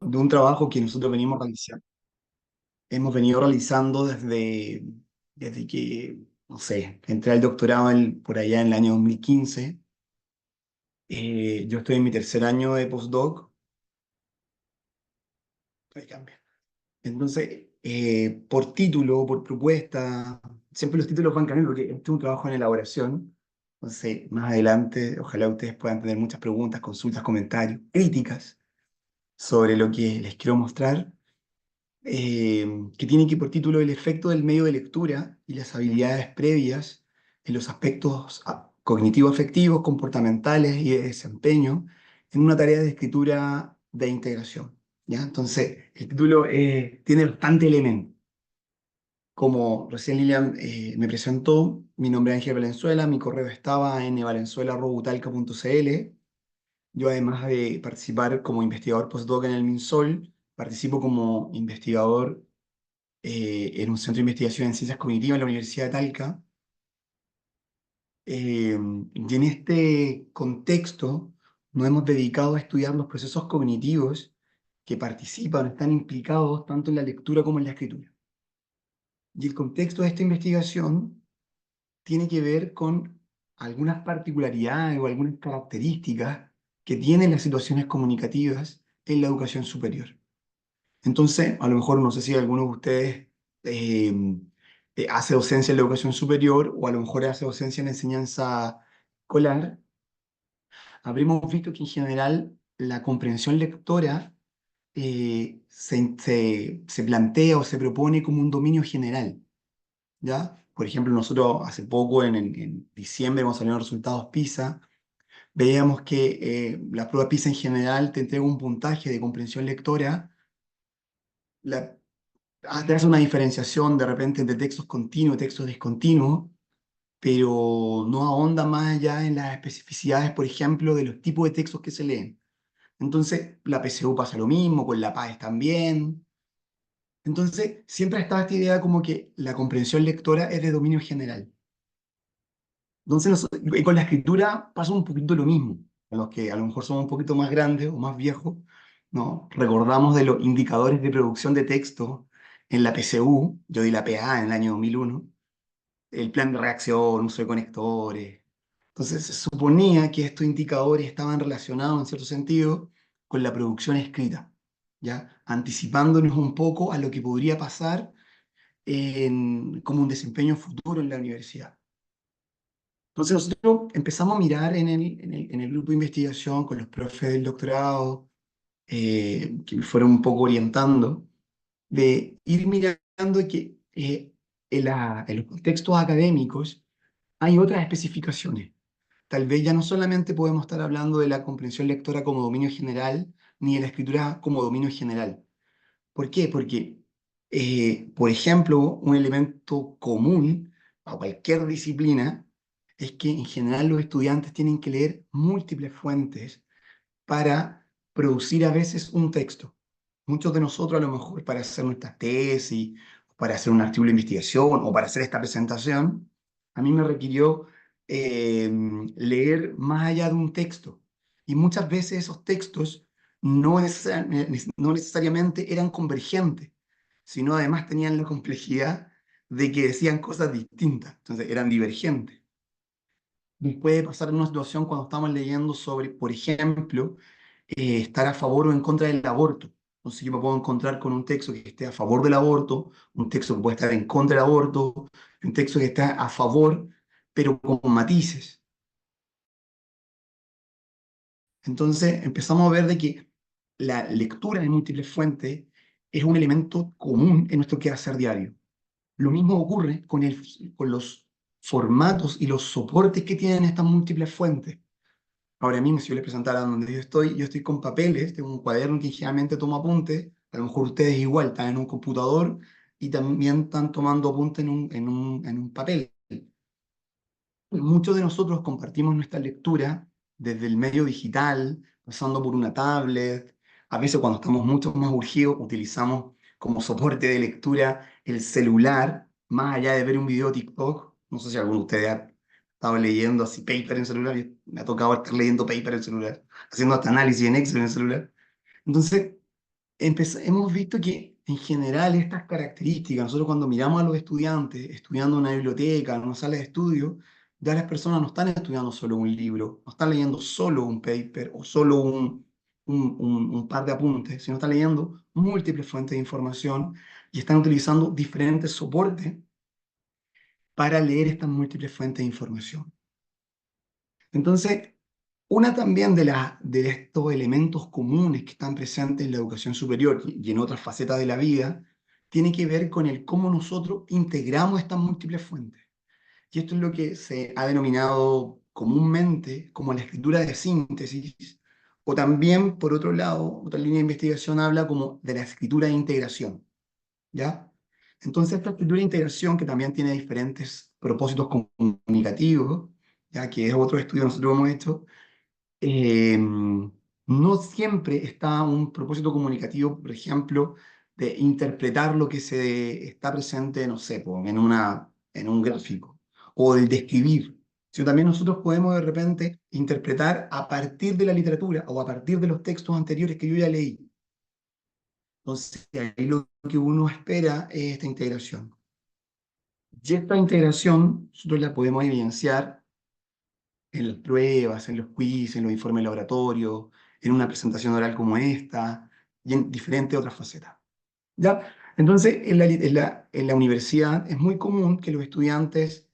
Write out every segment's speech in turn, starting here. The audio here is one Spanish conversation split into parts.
de un trabajo que nosotros hemos venido realizando desde que, no sé, entré al doctorado por allá en el año 2015. Yo estoy en mi tercer año de postdoc. Ahí cambia. Entonces, por título, por propuesta, siempre los títulos van cambiando porque este es un trabajo en elaboración. Entonces, más adelante, ojalá ustedes puedan tener muchas preguntas, consultas, comentarios, críticas sobre lo que les quiero mostrar, que tiene que por título el efecto del medio de lectura y las habilidades previas en los aspectos cognitivo-afectivos, comportamentales y de desempeño en una tarea de escritura de integración. ¿Ya? Entonces, el título tiene bastante elemento. Como recién Lilian me presentó, mi nombre es Ángel Valenzuela, mi correo estaba en valenzuela.butalca.cl. Yo, además de participar como investigador postdoc en el MinSol, participo como investigador en un centro de investigación en ciencias cognitivas en la Universidad de Talca. Y en este contexto nos hemos dedicado a estudiar los procesos cognitivos que participan, están implicados tanto en la lectura como en la escritura. Y el contexto de esta investigación tiene que ver con algunas particularidades o algunas características que tienen las situaciones comunicativas en la educación superior. Entonces, a lo mejor no sé si alguno de ustedes eh, hace docencia en la educación superior o a lo mejor hace docencia en la enseñanza escolar. Habremos visto que en general la comprensión lectora se plantea o se propone como un dominio general, ¿ya? Por ejemplo, nosotros hace poco, en diciembre, cuando salieron los resultados PISA, veíamos que la prueba PISA en general te entrega un puntaje de comprensión lectora. La, Te hace una diferenciación de repente entre textos continuos y textos discontinuos, pero no ahonda más allá en las especificidades, por ejemplo, de los tipos de textos que se leen. Entonces, la PSU pasa lo mismo, con la PAES también. Entonces, siempre estaba esta idea como que la comprensión lectora es de dominio general. Entonces, y con la escritura pasa un poquito lo mismo. A los que a lo mejor somos un poquito más grandes o más viejos, ¿no? Recordamos de los indicadores de producción de texto en la PCU. Yo di la PA en el año 2001, el plan de reacción, uso de conectores. Entonces, se suponía que estos indicadores estaban relacionados, en cierto sentido, con la producción escrita, ¿ya? Anticipándonos un poco a lo que podría pasar como un desempeño futuro en la universidad. Entonces nosotros empezamos a mirar en el grupo de investigación con los profes del doctorado, que me fueron un poco orientando, de ir mirando que en los contextos académicos hay otras especificaciones. Tal vez ya no solamente podemos estar hablando de la comprensión lectora como dominio general, ni de la escritura como dominio general. ¿Por qué? Porque, por ejemplo, un elemento común a cualquier disciplina es que en general los estudiantes tienen que leer múltiples fuentes para producir a veces un texto. Muchos de nosotros a lo mejor para hacer nuestras tesis, para hacer un artículo de investigación o para hacer esta presentación, a mí me requirió leer más allá de un texto. Y muchas veces esos textos no necesariamente eran convergentes, sino además tenían la complejidad de que decían cosas distintas, entonces eran divergentes. Nos puede pasar en una situación cuando estamos leyendo sobre, por ejemplo, estar a favor o en contra del aborto. Entonces yo me puedo encontrar con un texto que esté a favor del aborto, un texto que puede estar en contra del aborto, un texto que está a favor, pero con matices. Entonces empezamos a ver de que la lectura de múltiples fuentes es un elemento común en nuestro quehacer diario. Lo mismo ocurre con los formatos y los soportes que tienen estas múltiples fuentes. Ahora mismo, si yo les presentara donde yo estoy con papeles, tengo un cuaderno que generalmente tomo apuntes, a lo mejor ustedes igual están en un computador y también están tomando apuntes en un papel. Muchos de nosotros compartimos nuestra lectura desde el medio digital, pasando por una tablet. A veces cuando estamos mucho más urgidos, utilizamos como soporte de lectura el celular, más allá de ver un video TikTok. No sé si alguno de ustedes ha estado leyendo así paper en celular. Me ha tocado estar leyendo paper en celular, haciendo hasta análisis en Excel en el celular. Entonces, hemos visto que en general estas características, nosotros cuando miramos a los estudiantes estudiando en una biblioteca, en una sala de estudio, ya las personas no están estudiando solo un libro, no están leyendo solo un paper o solo un par de apuntes, sino están leyendo múltiples fuentes de información y están utilizando diferentes soportes para leer estas múltiples fuentes de información. Entonces, una también de estos elementos comunes que están presentes en la educación superior y en otras facetas de la vida, tiene que ver con el cómo nosotros integramos estas múltiples fuentes. Y esto es lo que se ha denominado comúnmente como la escritura de síntesis, o también, por otro lado, otra línea de investigación habla como de la escritura de integración, ¿ya? Entonces, esta escritura de integración, que también tiene diferentes propósitos comunicativos, ya que es otro estudio que nosotros hemos hecho, no siempre está un propósito comunicativo, por ejemplo, de interpretar lo que se está presente, no sé, po, en un gráfico, o del describir, sino también nosotros podemos de repente interpretar a partir de la literatura o a partir de los textos anteriores que yo ya leí. Entonces, ahí lo que uno espera es esta integración. Y esta integración nosotros la podemos evidenciar en las pruebas, en los quiz, en los informes laboratorios, en una presentación oral como esta y en diferentes otras facetas. ¿Ya? Entonces, en la universidad es muy común que los estudiantes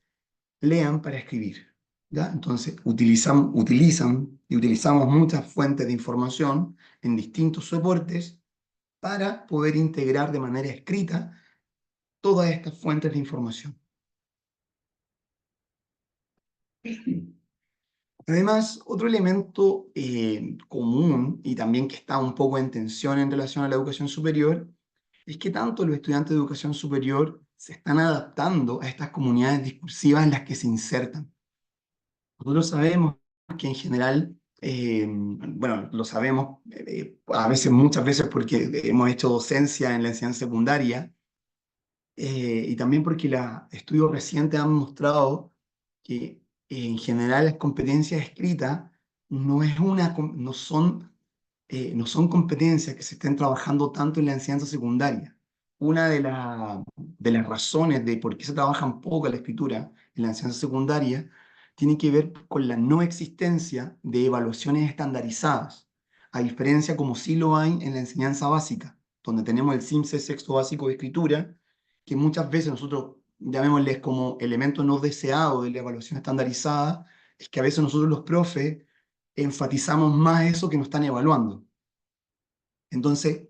lean para escribir. ¿Ya? Entonces, utilizan y utilizamos muchas fuentes de información en distintos soportes para poder integrar de manera escrita todas estas fuentes de información. Además, otro elemento común y también que está un poco en tensión en relación a la educación superior es que tanto los estudiantes de educación superior se están adaptando a estas comunidades discursivas en las que se insertan. Nosotros sabemos que en general, bueno, lo sabemos a veces, muchas veces porque hemos hecho docencia en la enseñanza secundaria, y también porque los estudios recientes han mostrado que en general las competencias escritas no son competencias que se estén trabajando tanto en la enseñanza secundaria. Una de las razones de por qué se trabaja poco la escritura en la enseñanza secundaria tiene que ver con la no existencia de evaluaciones estandarizadas, a diferencia como sí lo hay en la enseñanza básica, donde tenemos el CIMSE sexto básico de escritura, que muchas veces nosotros llamémosles como elemento no deseado de la evaluación estandarizada, es que a veces nosotros los profes enfatizamos más eso que nos están evaluando. Entonces,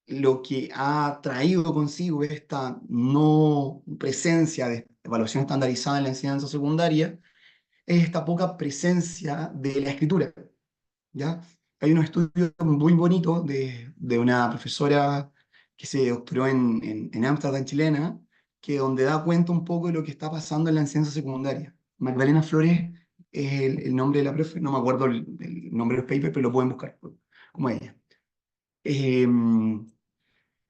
lo que ha traído consigo esta no presencia de evaluación estandarizada en la enseñanza secundaria es esta poca presencia de la escritura, ¿ya? Hay unos estudios muy bonitos de una profesora que se doctoró en Ámsterdam chilena, que donde da cuenta un poco de lo que está pasando en la enseñanza secundaria. Magdalena Flores es el nombre de la profe, no me acuerdo el nombre de los papers, pero lo pueden buscar como ella. Eh,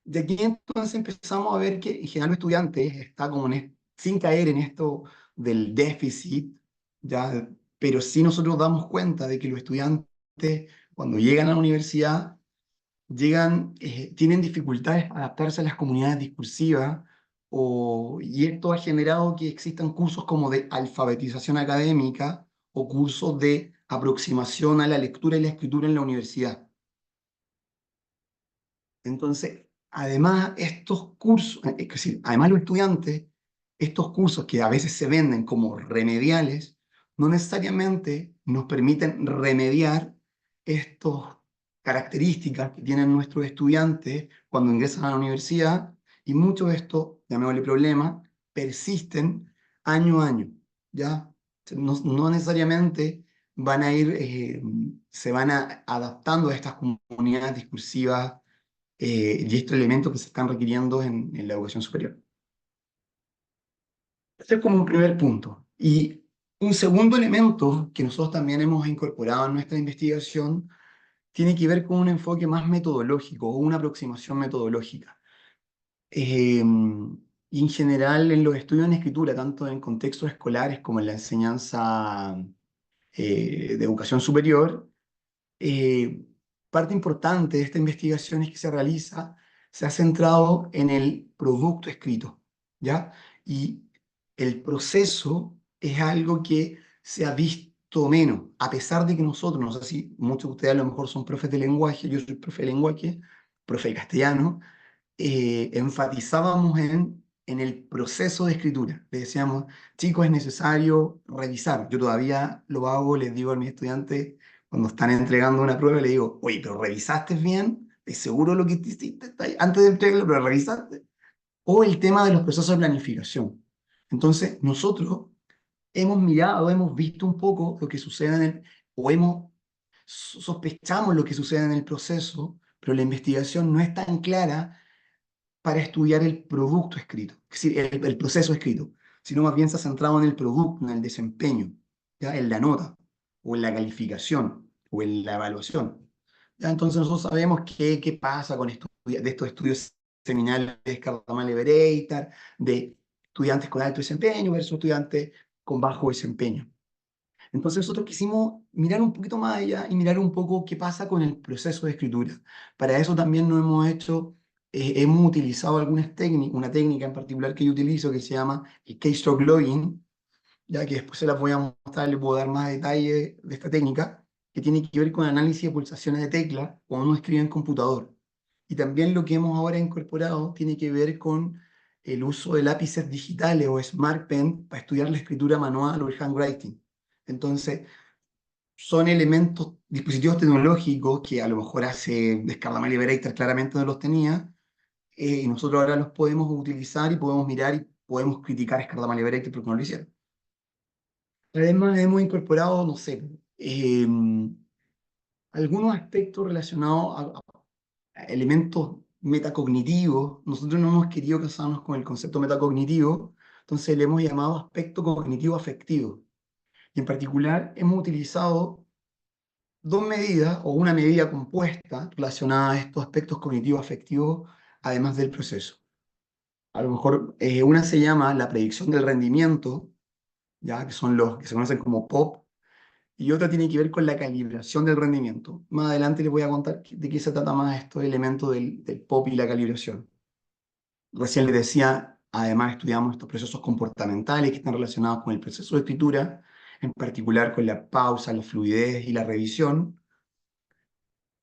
de aquí entonces empezamos a ver que en general los estudiantes está como sin caer en esto del déficit, ¿ya? Pero sí nosotros damos cuenta de que los estudiantes cuando llegan a la universidad tienen dificultades para adaptarse a las comunidades discursivas, y esto ha generado que existan cursos como de alfabetización académica o cursos de aproximación a la lectura y la escritura en la universidad. Entonces, además, estos cursos, es decir, además los estudiantes, estos cursos que a veces se venden como remediales, no necesariamente nos permiten remediar estas características que tienen nuestros estudiantes cuando ingresan a la universidad, y muchos de estos, llamémosle problemas, persisten año a año, ¿ya? No necesariamente se van adaptando a estas comunidades discursivas y estos elementos que se están requiriendo en la educación superior. Este es como un primer punto. Y un segundo elemento que nosotros también hemos incorporado en nuestra investigación tiene que ver con un enfoque más metodológico o una aproximación metodológica. Y en general en los estudios en escritura, tanto en contextos escolares como en la enseñanza de educación superior, eh, parte importante de esta investigación es que se realiza, se ha centrado en el producto escrito, ¿ya? Y el proceso es algo que se ha visto menos, a pesar de que nosotros, no sé si muchos de ustedes a lo mejor son profes de lenguaje, yo soy profe de lenguaje, profe de castellano, enfatizábamos en el proceso de escritura. Le decíamos, chicos, es necesario revisar. Yo todavía lo hago, les digo a mis estudiantes, cuando están entregando una prueba, le digo, oye, pero ¿revisaste bien? ¿Estás seguro lo que te hiciste antes de entregarlo, pero revisaste? O el tema de los procesos de planificación. Entonces, nosotros hemos mirado, hemos visto un poco lo que sucede o sospechamos lo que sucede en el proceso, pero la investigación no es tan clara para estudiar el producto escrito, es decir, el proceso escrito, sino más bien se ha centrado en el producto, en el desempeño, ¿ya? En la nota, o en la calificación, o en la evaluación. ¿Ya? Entonces nosotros sabemos qué pasa con de estos estudios seminales de Cardamale Bereitar, de estudiantes con alto desempeño versus estudiantes con bajo desempeño. Entonces nosotros quisimos mirar un poquito más allá y mirar un poco qué pasa con el proceso de escritura. Para eso también nos hemos utilizado algunas técnicas, una técnica en particular que yo utilizo que se llama el keystroke logging, ya que después se las voy a mostrar, les puedo dar más detalles de esta técnica, que tiene que ver con análisis de pulsaciones de tecla cuando uno escribe en computador. Y también lo que hemos ahora incorporado tiene que ver con el uso de lápices digitales o Smart Pen para estudiar la escritura manual o el handwriting. Entonces, son elementos, dispositivos tecnológicos que a lo mejor hace Descardamale y Bereitar claramente no los tenía, y nosotros ahora los podemos utilizar y podemos mirar y podemos criticar a Descardamale y Bereitar porque no lo hicieron. Además, hemos incorporado, no sé, algunos aspectos relacionados a elementos metacognitivos. Nosotros no hemos querido casarnos con el concepto metacognitivo, entonces le hemos llamado aspecto cognitivo afectivo. Y en particular hemos utilizado dos medidas o una medida compuesta relacionada a estos aspectos cognitivos afectivos, además del proceso. A lo mejor una se llama la predicción del rendimiento, ya que son los que se conocen como POP, y otra tiene que ver con la calibración del rendimiento. Más adelante les voy a contar de qué se trata más estos elementos del POP y la calibración. Recién les decía, además estudiamos estos procesos comportamentales que están relacionados con el proceso de escritura, en particular con la pausa, la fluidez y la revisión.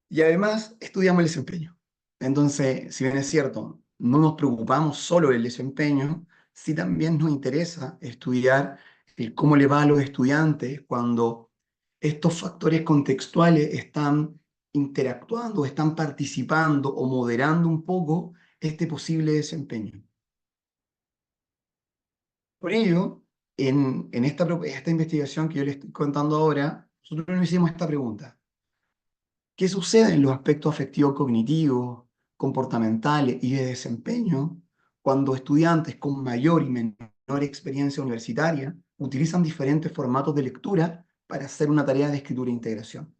Y además estudiamos el desempeño. Entonces, si bien es cierto, no nos preocupamos solo del desempeño, sí también nos interesa estudiar el cómo le va a los estudiantes cuando estos factores contextuales están interactuando, están participando o moderando un poco este posible desempeño. Por ello, esta investigación que yo les estoy contando ahora, nosotros nos hicimos esta pregunta. ¿Qué sucede en los aspectos afectivos cognitivos, comportamentales y de desempeño cuando estudiantes con mayor y menor experiencia universitaria utilizan diferentes formatos de lectura para hacer una tarea de escritura e integración?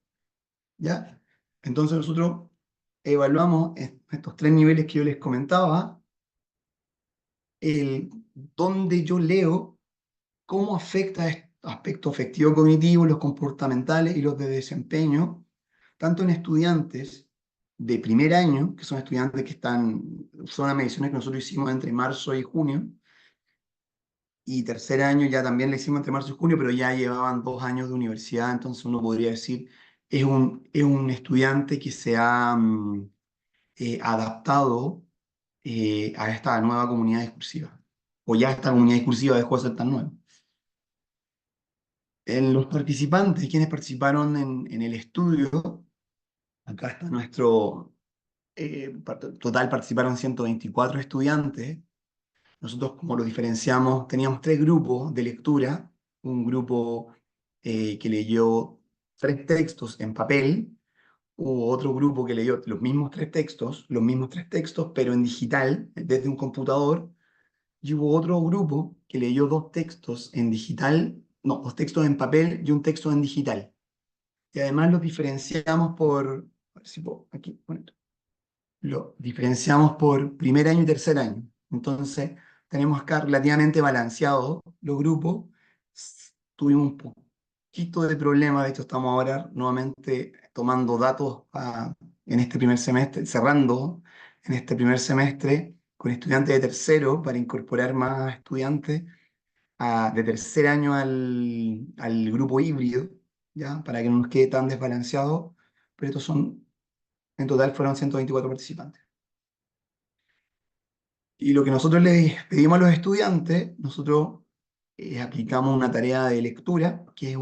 ¿Ya? Entonces nosotros evaluamos estos tres niveles que yo les comentaba, el, donde yo leo cómo afecta este aspecto afectivo cognitivo, los comportamentales y los de desempeño, tanto en estudiantes de primer año, que son estudiantes que son las mediciones que nosotros hicimos entre marzo y junio, y tercer año ya también le hicimos entre marzo y junio, pero ya llevaban 2 años de universidad, entonces uno podría decir, es un estudiante que se ha adaptado a esta nueva comunidad discursiva, o ya esta comunidad discursiva dejó de ser tan nueva. En los participantes, quienes participaron en el estudio, acá está total participaron 124 estudiantes. Nosotros, como lo diferenciamos, teníamos tres grupos de lectura. Un grupo que leyó 3 textos en papel, hubo otro grupo que leyó los mismos tres textos, pero en digital, desde un computador, y hubo otro grupo que leyó 2 textos en digital, no, 2 textos en papel y un texto en digital. Y además los diferenciamos a ver si puedo, aquí, poner, lo diferenciamos por primer año y tercer año. Entonces, tenemos acá relativamente balanceados los grupos. Tuvimos poquito de problema. De hecho, estamos ahora nuevamente tomando datos en este primer semestre, cerrando en este primer semestre con estudiantes de tercero para incorporar más estudiantes de tercer año al grupo híbrido, ¿ya? Para que no nos quede tan desbalanceado. Pero estos son, en total fueron 124 participantes. Y lo que nosotros les pedimos a los estudiantes, nosotros aplicamos una tarea de lectura, que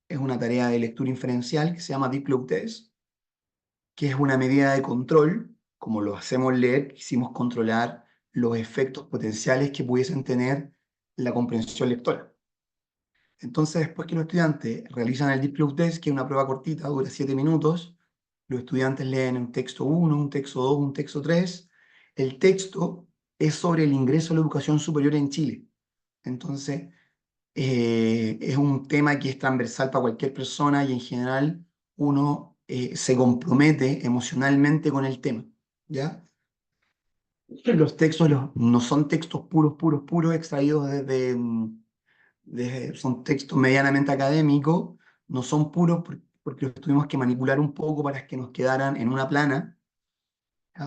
es una tarea de lectura inferencial que se llama Deep Loop Test, que es una medida de control. Como lo hacemos leer, quisimos controlar los efectos potenciales que pudiesen tener la comprensión lectora. Entonces, después que los estudiantes realizan el Deep Loop Test, que es una prueba cortita, dura 7 minutos, los estudiantes leen un texto 1, un texto 2, un texto 3. El texto es sobre el ingreso a la educación superior en Chile. Entonces, es un tema que es transversal para cualquier persona y en general uno se compromete emocionalmente con el tema, ¿ya? Los textos no son textos puros, extraídos son textos medianamente académicos, no son puros porque los tuvimos que manipular un poco para que nos quedaran en una plana.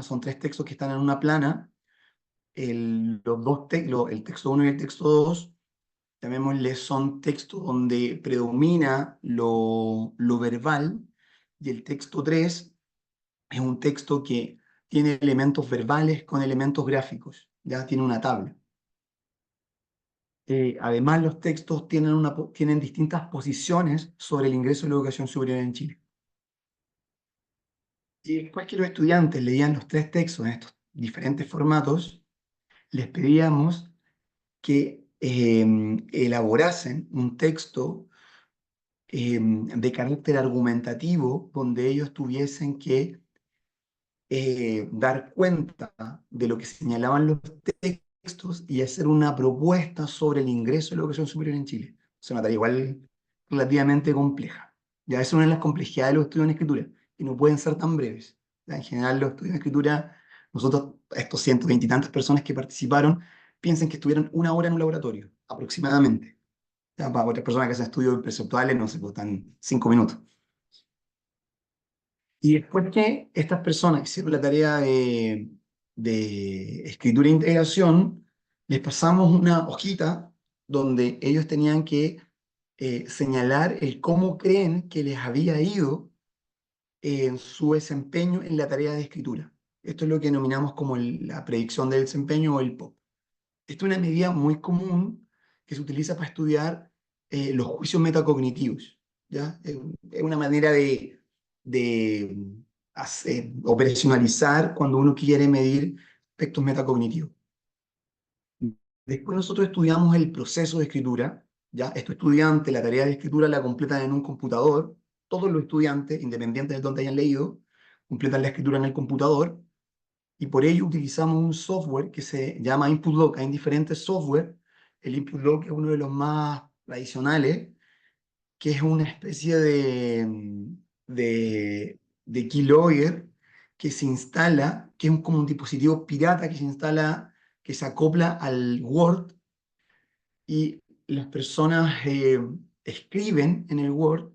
Son tres textos que están en una plana. El texto uno y el texto 2, llamémosle, son textos donde predomina lo verbal, y el texto 3 es un texto que tiene elementos verbales con elementos gráficos, ya tiene una tabla. Además, los textos tienen distintas posiciones sobre el ingreso a la educación superior en Chile. Y después que los estudiantes leían los tres textos en estos diferentes formatos, les pedíamos que elaborasen un texto de carácter argumentativo donde ellos tuviesen que dar cuenta de lo que señalaban los textos y hacer una propuesta sobre el ingreso a la educación superior en Chile. Es una tarea igual relativamente compleja. Ya es una de las complejidades de los estudios en escritura, y no pueden ser tan breves. Ya, en general, los estudios en escritura, nosotros, estos 120 y tantas personas que participaron, piensen que estuvieron una hora en un laboratorio, aproximadamente. Ya, para otras personas que hacen estudios preceptuales, no sé, pues están 5 minutos. Y después que estas personas hicieron la tarea de escritura e integración, les pasamos una hojita donde ellos tenían que señalar el cómo creen que les había ido en su desempeño en la tarea de escritura. Esto es lo que denominamos como la predicción del desempeño o el POP. Esta es una medida muy común que se utiliza para estudiar los juicios metacognitivos, ¿ya? Es una manera de operacionalizar cuando uno quiere medir aspectos metacognitivos. Después nosotros estudiamos el proceso de escritura, ¿ya? Estos estudiantes, la tarea de escritura la completan en un computador. Todos los estudiantes, independientes de donde hayan leído, completan la escritura en el computador, y por ello utilizamos un software que se llama InputDoc. Hay diferentes software. El InputDoc es uno de los más tradicionales, que es una especie de keylogger que se instala, que es como un dispositivo pirata que se instala, que se acopla al Word, y las personas escriben en el Word,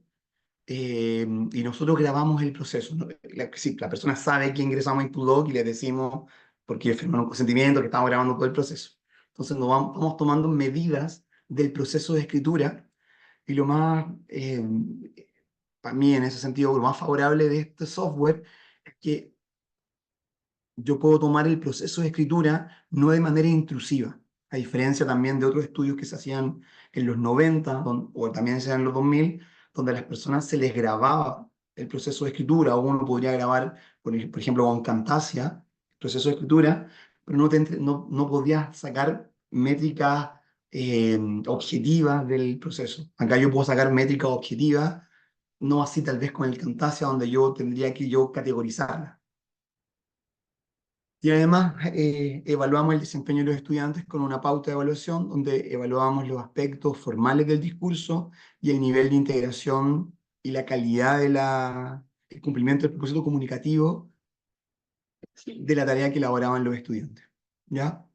y nosotros grabamos el proceso, ¿no? Sí, la persona sabe que ingresamos a InputDoc y le decimos, porque firmaron un consentimiento, que estamos grabando todo el proceso. Entonces vamos tomando medidas del proceso de escritura, y lo más, para mí en ese sentido, lo más favorable de este software es que yo puedo tomar el proceso de escritura no de manera intrusiva, a diferencia también de otros estudios que se hacían en los 90 o también se hacían en los 2000, donde a las personas se les grababa el proceso de escritura, o uno podría grabar, por ejemplo, con Camtasia, el proceso de escritura, pero no podías sacar métricas objetivas del proceso. Acá yo puedo sacar métricas objetivas, no así tal vez con el Camtasia, donde yo tendría que yo categorizarla. Y además evaluamos el desempeño de los estudiantes con una pauta de evaluación donde evaluamos los aspectos formales del discurso y el nivel de integración y la calidad el cumplimiento del propósito comunicativo de la tarea que elaboraban los estudiantes. ¿Ya?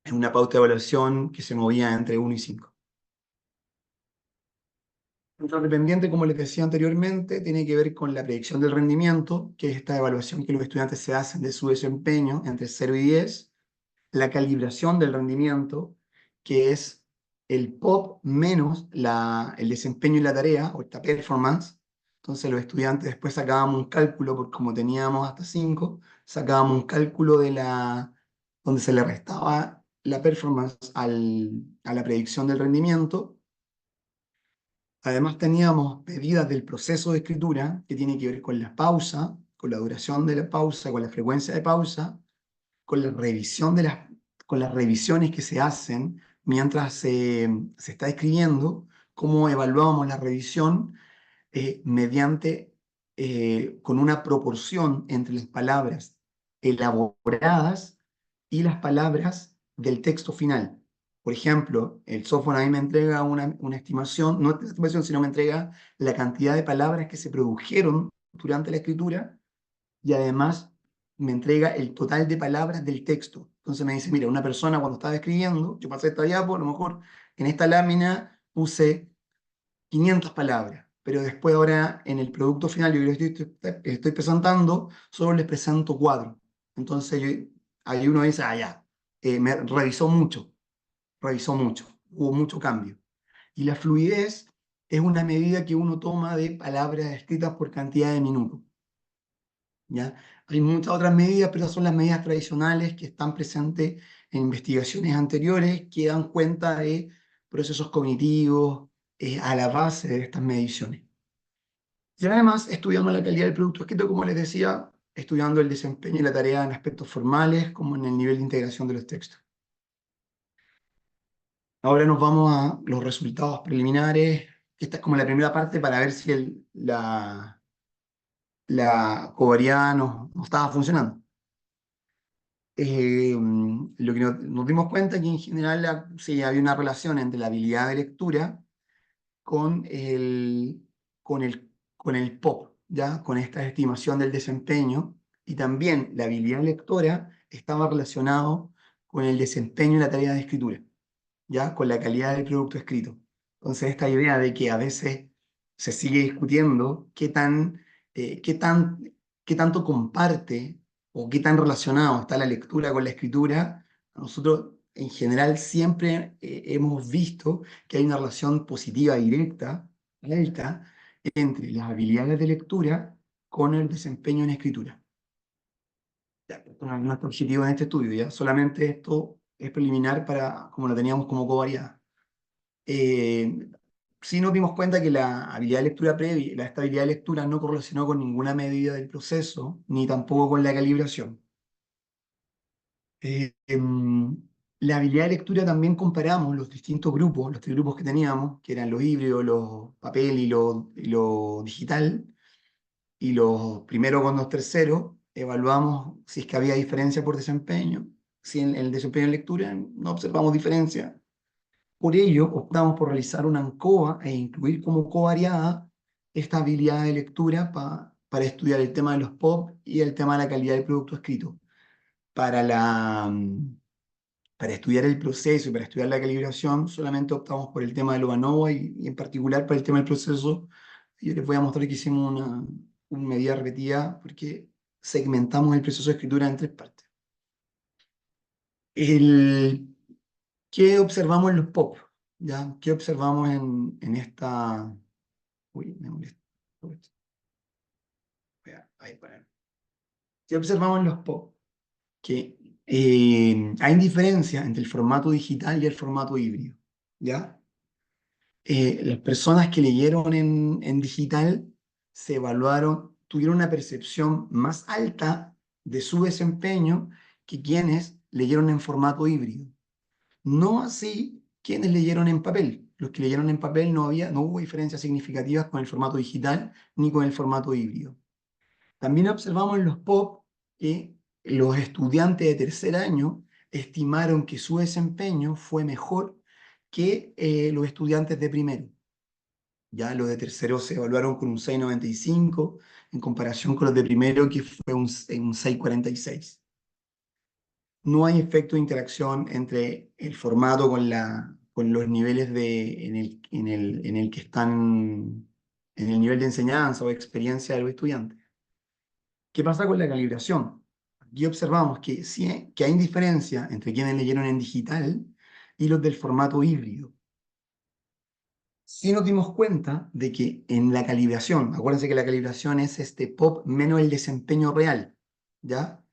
Es una pauta de evaluación que se movía entre 1 y 5. Control dependiente, como les decía anteriormente, tiene que ver con la predicción del rendimiento, que es esta evaluación que los estudiantes se hacen de su desempeño entre 0 y 10. La calibración del rendimiento, que es el POP menos el desempeño y la tarea, o esta performance. Entonces los estudiantes después sacábamos un cálculo, porque como teníamos hasta 5, sacábamos un cálculo donde se le restaba la performance a la predicción del rendimiento. Además teníamos medidas del proceso de escritura, que tiene que ver con la pausa, con la duración de la pausa, con la frecuencia de pausa, con la revisión con las revisiones que se hacen mientras se está escribiendo, cómo evaluábamos la revisión con una proporción entre las palabras elaboradas y las palabras del texto final. Por ejemplo, el software a mí me entrega una estimación, no estimación, sino me entrega la cantidad de palabras que se produjeron durante la escritura, y además me entrega el total de palabras del texto. Entonces me dice, mira, una persona cuando estaba escribiendo, yo pasé esta diapo, a lo mejor en esta lámina puse 500 palabras, pero después ahora en el producto final, yo que estoy presentando, solo les presento 4. Entonces ahí uno dice, ah, ya, me revisó mucho, hubo mucho cambio. Y la fluidez es una medida que uno toma de palabras escritas por cantidad de minutos. ¿Ya? Hay muchas otras medidas, pero esas son las medidas tradicionales que están presentes en investigaciones anteriores que dan cuenta de procesos cognitivos a la base de estas mediciones. Y además, estudiando la calidad del producto escrito, como les decía, estudiando el desempeño y la tarea en aspectos formales, como en el nivel de integración de los textos. Ahora nos vamos a los resultados preliminares. Esta es como la primera parte para ver si la covariada no estaba funcionando. Lo que nos dimos cuenta que en general sí había una relación entre la habilidad de lectura con con con el POP, ¿ya? Con esta estimación del desempeño, y también la habilidad lectora estaba relacionado con el desempeño y la tarea de escritura, ¿ya? Con la calidad del producto escrito. Entonces esta idea de que a veces se sigue discutiendo eh, qué tan, qué tanto comparte o qué tan relacionado está la lectura con la escritura, nosotros en general siempre hemos visto que hay una relación positiva directa, alta, entre las habilidades de lectura con el desempeño en escritura. Ya, esto no es nuestro objetivo en este estudio, ¿ya? Solamente esto es preliminar para, como lo teníamos como covariada. Eh, sí nos dimos cuenta que la habilidad de lectura previa, la estabilidad de lectura no correlacionó con ninguna medida del proceso, ni tampoco con la calibración. La habilidad de lectura también comparamos los distintos grupos, los 3 grupos que teníamos, que eran los híbridos, los papel y lo digital, y los primeros con los terceros, evaluamos si es que había diferencia por desempeño. Si en el desempeño en lectura no observamos diferencia. Por ello, optamos por realizar una ANCOA e incluir como covariada esta habilidad de lectura para estudiar el tema de los POP y el tema de la calidad del producto escrito. Para, para estudiar el proceso y para estudiar la calibración, solamente optamos por el tema de los ANOVA y en particular para el tema del proceso. Yo les voy a mostrar que hicimos una medida repetida porque segmentamos el proceso de escritura en 3 partes. El, ¿Qué observamos en los POP? ¿Ya? ¿Qué observamos en esta? Uy, me molesta. Ahí, ¿qué observamos en los POP? Que hay diferencia entre el formato digital y el formato híbrido. ¿Ya? Las personas que leyeron en digital se evaluaron, tuvieron una percepción más alta de su desempeño que quienes leyeron en formato híbrido. No así quienes leyeron en papel. Los que leyeron en papel no hubo diferencias significativas con el formato digital ni con el formato híbrido. También observamos en los POP que los estudiantes de tercer año estimaron que su desempeño fue mejor que los estudiantes de primero. Ya los de tercero se evaluaron con un 6,95 en comparación con los de primero, que fue un 6,46. No hay efecto de interacción entre el formato con con los niveles en el que están, en el nivel de enseñanza o experiencia de los estudiantes. ¿Qué pasa con la calibración? Aquí observamos que, que hay diferencia entre quienes leyeron en digital y los del formato híbrido. Sí nos dimos cuenta de que en la calibración, acuérdense que la calibración es este pop menos el desempeño real, ¿ya?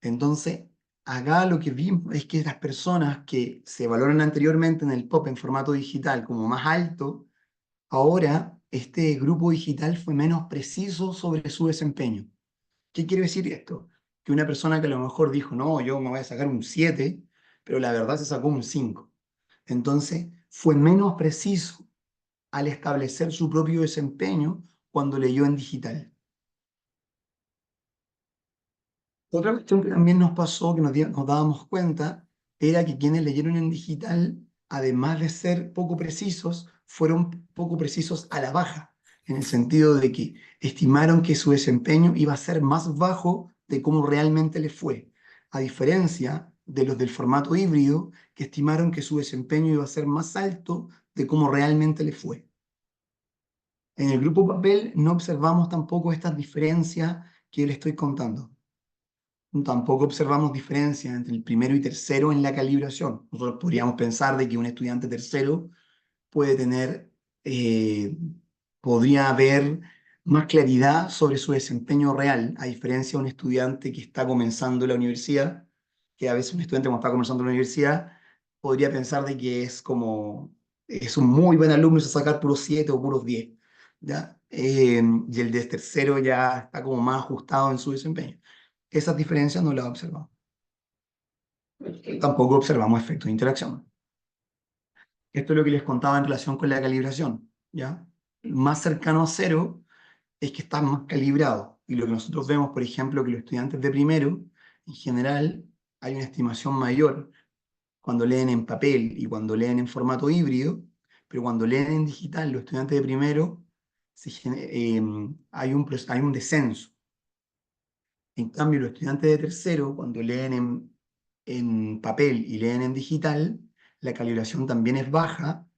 Entonces, acá lo que vimos es que las personas que se valoran anteriormente en el pop en formato digital como más alto, ahora este grupo digital fue menos preciso sobre su desempeño. ¿Qué quiere decir esto? Que una persona que a lo mejor dijo, no, yo me voy a sacar un 7, pero la verdad se sacó un 5. Entonces, fue menos preciso al establecer su propio desempeño cuando leyó en digital. Otra cuestión que también nos pasó, que nos dábamos cuenta, era que quienes leyeron en digital, además de ser poco precisos, fueron poco precisos a la baja, en el sentido de que estimaron que su desempeño iba a ser más bajo de cómo realmente les fue, a diferencia de los del formato híbrido, que estimaron que su desempeño iba a ser más alto de cómo realmente les fue. En el grupo papel no observamos tampoco estas diferencias que les estoy contando. Tampoco observamos diferencia entre el primero y tercero en la calibración. Nosotros podríamos pensar de que un estudiante tercero puede tener, eh, podría haber más claridad sobre su desempeño real, a diferencia de un estudiante que está comenzando la universidad, que a veces un estudiante cuando está comenzando la universidad podría pensar de que es como, es un muy buen alumno y se va a sacar puros 7 o puros 10, ¿ya? Y el de tercero ya está como más ajustado en su desempeño. Esas diferencias no las observamos. Tampoco observamos efectos de interacción. Esto es lo que les contaba en relación con la calibración, ¿ya? Más cercano a cero es que está más calibrado. Y lo que nosotros vemos, por ejemplo, que los estudiantes de primero, en general, hay una estimación mayor cuando leen en papel y cuando leen en formato híbrido, pero cuando leen en digital, los estudiantes de primero, hay un descenso. En cambio, los estudiantes de tercero, cuando leen en papel y leen en digital, la calibración también es baja,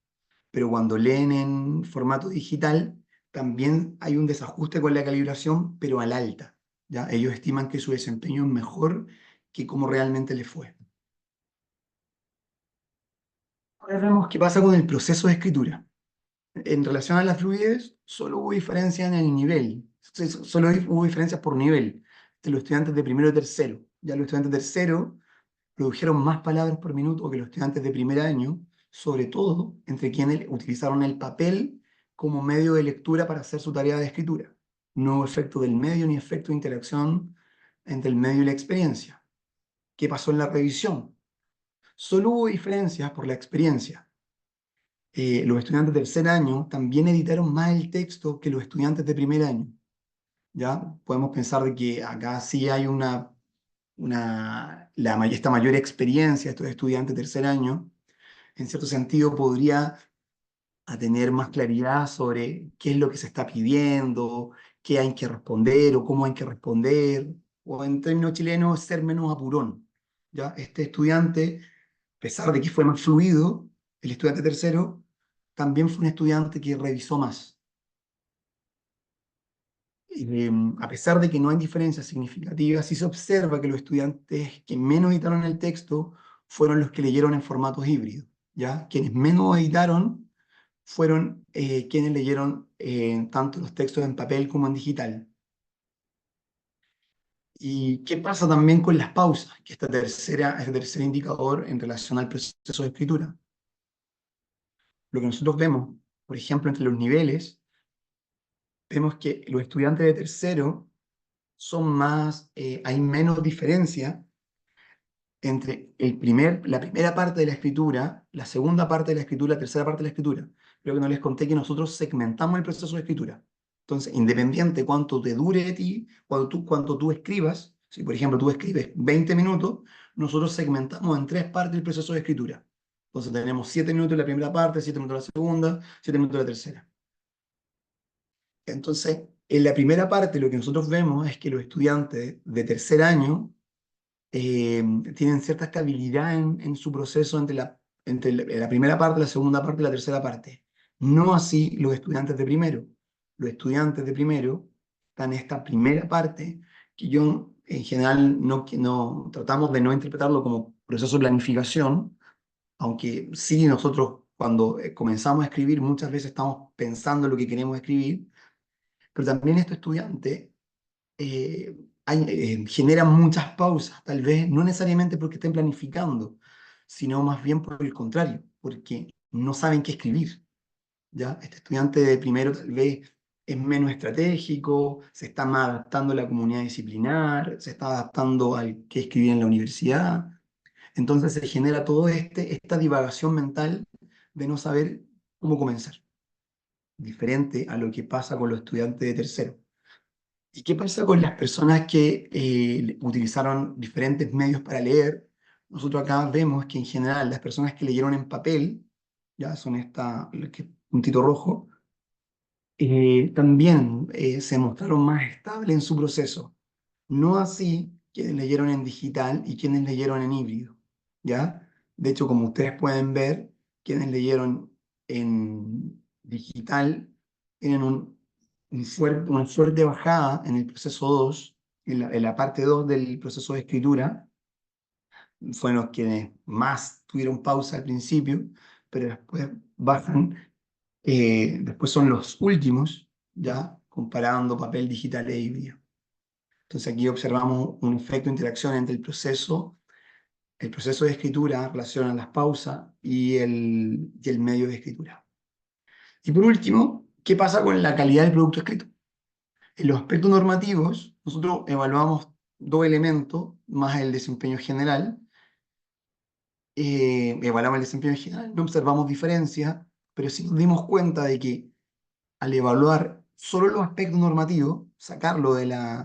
pero cuando leen en formato digital, también hay un desajuste con la calibración, pero al alta. ¿Ya? Ellos estiman que su desempeño es mejor que como realmente les fue. Ahora vemos qué pasa con el proceso de escritura. En relación a la fluidez, solo hubo diferencia en el nivel. Solo hubo diferencias por nivel de los estudiantes de primero y tercero. Ya los estudiantes de tercero produjeron más palabras por minuto que los estudiantes de primer año, sobre todo entre quienes utilizaron el papel como medio de lectura para hacer su tarea de escritura. No hubo efecto del medio ni efecto de interacción entre el medio y la experiencia. ¿Qué pasó en la revisión? Solo hubo diferencias por la experiencia. Los estudiantes de tercer año también editaron más el texto que los estudiantes de primer año. ¿Ya? Podemos pensar de que acá sí hay esta mayor experiencia, estos estudiantes de tercer año, en cierto sentido podría a tener más claridad sobre qué es lo que se está pidiendo, qué hay que responder o cómo hay que responder, o en términos chilenos, ser menos apurón. ¿Ya? Este estudiante, a pesar de que fue más fluido, el estudiante tercero, también fue un estudiante que revisó más. A pesar de que no hay diferencias significativas, sí se observa que los estudiantes que menos editaron el texto fueron los que leyeron en formatos híbridos, ¿ya? Quienes menos editaron fueron quienes leyeron tanto los textos en papel como en digital. ¿Y qué pasa también con las pausas? Que este tercer indicador en relación al proceso de escritura. Lo que nosotros vemos, por ejemplo, entre los niveles, vemos que los estudiantes de tercero son más, hay menos diferencia entre la primera parte de la escritura, la segunda parte de la escritura, la tercera parte de la escritura. Creo que no les conté que nosotros segmentamos el proceso de escritura. Entonces, independiente de cuánto te dure a ti, cuánto tú escribas, si por ejemplo tú escribes 20 minutos, nosotros segmentamos en tres partes el proceso de escritura. Entonces tenemos 7 minutos en la primera parte, 7 minutos en la segunda, 7 minutos en la tercera. Entonces, en la primera parte lo que nosotros vemos es que los estudiantes de tercer año tienen cierta estabilidad en su proceso entre entre la primera parte, la segunda parte y la tercera parte. No así los estudiantes de primero. Los estudiantes de primero están en esta primera parte que yo en general no tratamos de no interpretarlo como proceso de planificación, aunque sí nosotros cuando comenzamos a escribir muchas veces estamos pensando lo que queremos escribir, pero también estos estudiantes eh, generan muchas pausas, tal vez no necesariamente porque estén planificando, sino más bien por el contrario, porque no saben qué escribir. ¿Ya? Este estudiante de primero tal vez es menos estratégico, se está más adaptando a la comunidad disciplinar, se está adaptando al que escribía en la universidad. Entonces se genera todo esta divagación mental de no saber cómo comenzar, diferente a lo que pasa con los estudiantes de tercero. ¿Y qué pasa con las personas que utilizaron diferentes medios para leer? Nosotros acá vemos que en general las personas que leyeron en papel, ya son esta, puntito rojo, también se mostraron más estables en su proceso. No así quienes leyeron en digital y quienes leyeron en híbrido, ¿ya? De hecho, como ustedes pueden ver, quienes leyeron en digital tienen una fuerte bajada en el proceso 2, en la parte 2 del proceso de escritura. Fueron los quienes más tuvieron pausa al principio, pero después bajan. Después son los últimos, ya comparando papel digital e híbrido. Entonces aquí observamos un efecto de interacción entre el proceso de escritura en relación a las pausas y el medio de escritura. Y por último, ¿qué pasa con la calidad del producto escrito? En los aspectos normativos, nosotros evaluamos dos elementos, más el desempeño general. Evaluamos el desempeño general, no observamos diferencias, pero sí nos dimos cuenta de que al evaluar solo los aspectos normativos, sacarlo al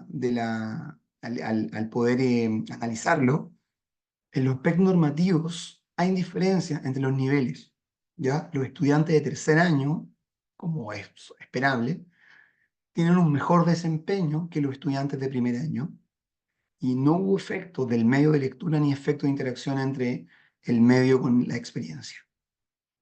poder analizarlo, en los aspectos normativos hay diferencias entre los niveles. ¿Ya? Los estudiantes de tercer año, como es esperable, tienen un mejor desempeño que los estudiantes de primer año, y no hubo efecto del medio de lectura ni efecto de interacción entre el medio con la experiencia.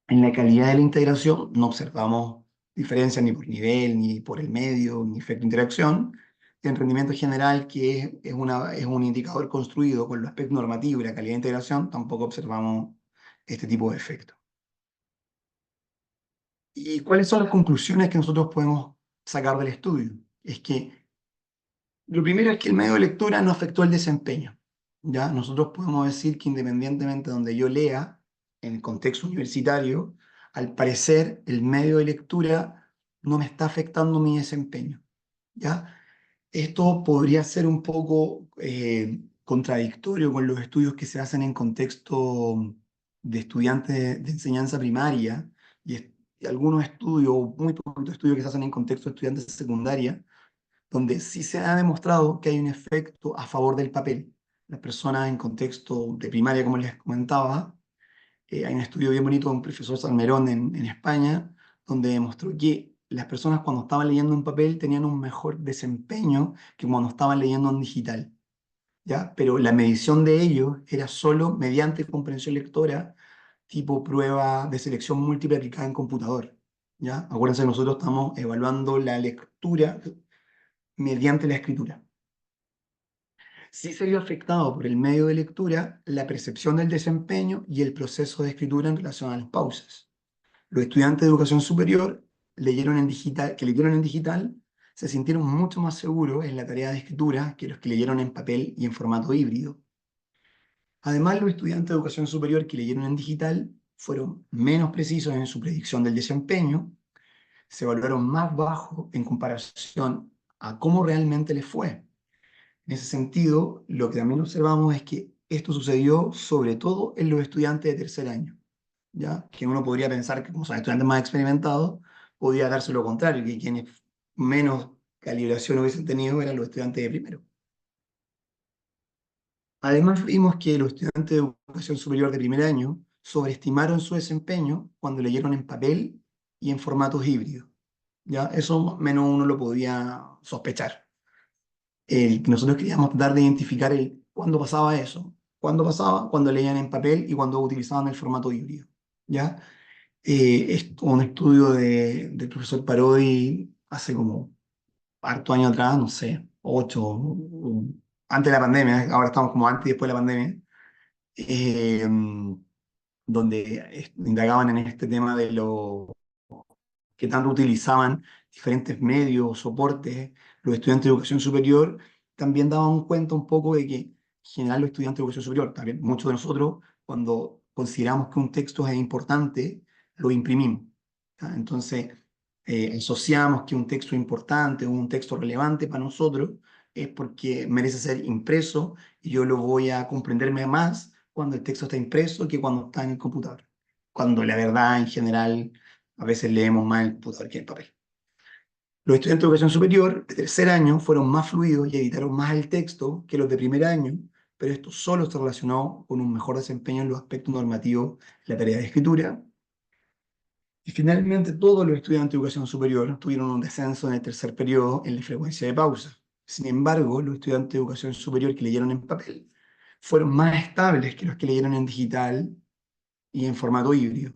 En la calidad de la integración no observamos diferencias ni por nivel, ni por el medio, ni efecto de interacción. En rendimiento general, que es un indicador construido con los aspectos normativos y la calidad de integración, tampoco observamos este tipo de efecto. ¿Y cuáles son las conclusiones que nosotros podemos sacar del estudio? Es que lo primero es que el medio de lectura no afectó el desempeño. ¿Ya? Nosotros podemos decir que independientemente de donde yo lea, en el contexto universitario, al parecer el medio de lectura no me está afectando mi desempeño. ¿Ya? Esto podría ser un poco contradictorio con los estudios que se hacen en contexto de estudiantes de enseñanza primaria y algunos estudios, muy poquitos estudios que se hacen en contexto de estudiantes de secundaria, donde sí se ha demostrado que hay un efecto a favor del papel. Las personas en contexto de primaria, como les comentaba, hay un estudio bien bonito de un profesor Salmerón en España, donde demostró que las personas cuando estaban leyendo en papel tenían un mejor desempeño que cuando estaban leyendo en digital, ¿ya? Pero la medición de ellos era solo mediante comprensión lectora, tipo prueba de selección múltiple aplicada en computador, ¿ya? Acuérdense, nosotros estamos evaluando la lectura mediante la escritura. Sí se vio afectado por el medio de lectura la percepción del desempeño y el proceso de escritura en relación a las pausas. Los estudiantes de educación superior que leyeron en digital se sintieron mucho más seguros en la tarea de escritura que los que leyeron en papel y en formato híbrido. Además, los estudiantes de educación superior que leyeron en digital fueron menos precisos en su predicción del desempeño, se evaluaron más bajo en comparación a cómo realmente les fue. En ese sentido, lo que también observamos es que esto sucedió sobre todo en los estudiantes de tercer año, ¿ya? Que uno podría pensar que como son estudiantes más experimentados, podría darse lo contrario, que quienes menos calibración hubiesen tenido eran los estudiantes de primero. Además, vimos que los estudiantes de educación superior de primer año sobreestimaron su desempeño cuando leyeron en papel y en formatos híbridos, ¿ya? Eso más o menos uno lo podía sospechar. Nosotros queríamos tratar de identificar cuándo pasaba eso, ¿Cuándo pasaba? Cuando leían en papel y cuando utilizaban el formato híbrido, ¿ya? Es un estudio del profesor Parodi hace como harto años atrás, no sé, 8, antes de la pandemia, ahora estamos como antes y después de la pandemia, eh, donde indagaban en este tema de lo que tanto utilizaban diferentes medios, soportes, los estudiantes de educación superior, también daban cuenta un poco de que en general los estudiantes de educación superior, también muchos de nosotros, cuando consideramos que un texto es importante, lo imprimimos. ¿Ya? Entonces, asociamos que un texto es importante o un texto relevante para nosotros es porque merece ser impreso y yo lo voy a comprenderme más cuando el texto está impreso que cuando está en el computador. Cuando la verdad en general a veces leemos más el computador que el papel. Los estudiantes de educación superior de tercer año fueron más fluidos y editaron más el texto que los de primer año, pero esto solo se relacionó con un mejor desempeño en los aspectos normativos, la tarea de escritura. Y finalmente, todos los estudiantes de educación superior tuvieron un descenso en el tercer periodo en la frecuencia de pausa. Sin embargo, los estudiantes de educación superior que leyeron en papel fueron más estables que los que leyeron en digital y en formato híbrido.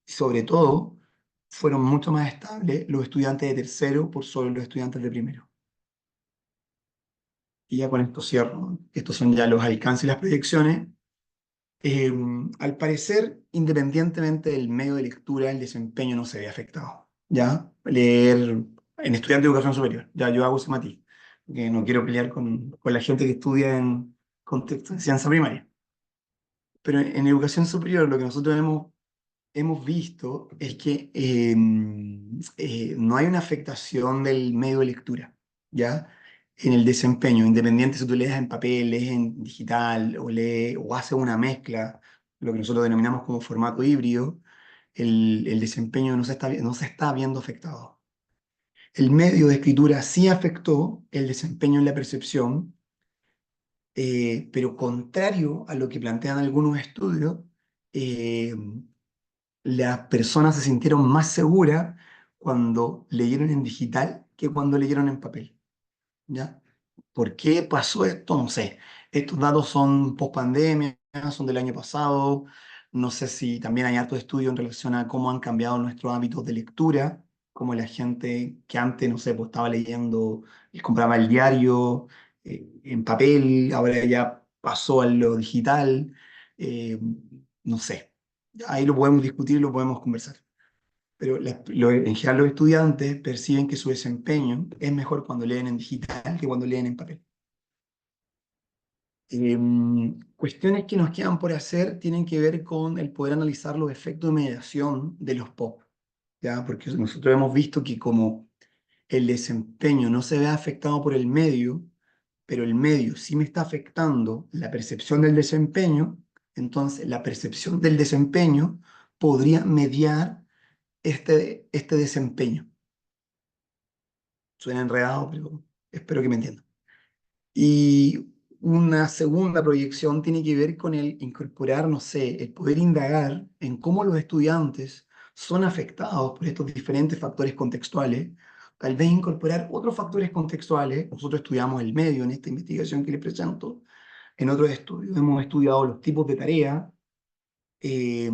Y sobre todo, fueron mucho más estables los estudiantes de tercero por sobre los estudiantes de primero. Y ya con esto cierro. Estos son ya los alcances y las proyecciones. Eh, Al parecer, independientemente del medio de lectura, el desempeño no se ve afectado. ¿Ya? Leer en estudiante de educación superior. Ya yo hago ese matiz. Que no quiero pelear con la gente que estudia en contexto de enseñanza primaria. Pero en educación superior lo que nosotros hemos visto es que no hay una afectación del medio de lectura, ¿ya? En el desempeño, independiente si tú lees en papel, lees en digital o haces una mezcla, lo que nosotros denominamos como formato híbrido, el desempeño no se está viendo afectado. El medio de escritura sí afectó el desempeño en la percepción, pero contrario a lo que plantean algunos estudios, eh, las personas se sintieron más seguras cuando leyeron en digital que cuando leyeron en papel, ¿ya? ¿Por qué pasó esto? No sé. Estos datos son post pandemia, son del año pasado. No sé si también hay harto estudio en relación a cómo han cambiado nuestros hábitos de lectura, como la gente que antes, no sé, pues estaba leyendo, compraba el diario en papel, ahora ya pasó a lo digital. eh, no sé. Ahí lo podemos discutir, lo podemos conversar. Pero en general los estudiantes perciben que su desempeño es mejor cuando leen en digital que cuando leen en papel. Cuestiones que nos quedan por hacer tienen que ver con el poder analizar los efectos de mediación de los POP, ¿ya? Porque nosotros hemos visto que como el desempeño no se ve afectado por el medio, pero el medio sí me está afectando la percepción del desempeño, entonces la percepción del desempeño podría mediar este desempeño. Suena enredado, pero espero que me entiendan. Y una segunda proyección tiene que ver con el incorporar, no sé, el poder indagar en cómo los estudiantes son afectados por estos diferentes factores contextuales. Tal vez incorporar otros factores contextuales. Nosotros estudiamos el medio en esta investigación que les presento. En otros estudios hemos estudiado los tipos de tarea. eh,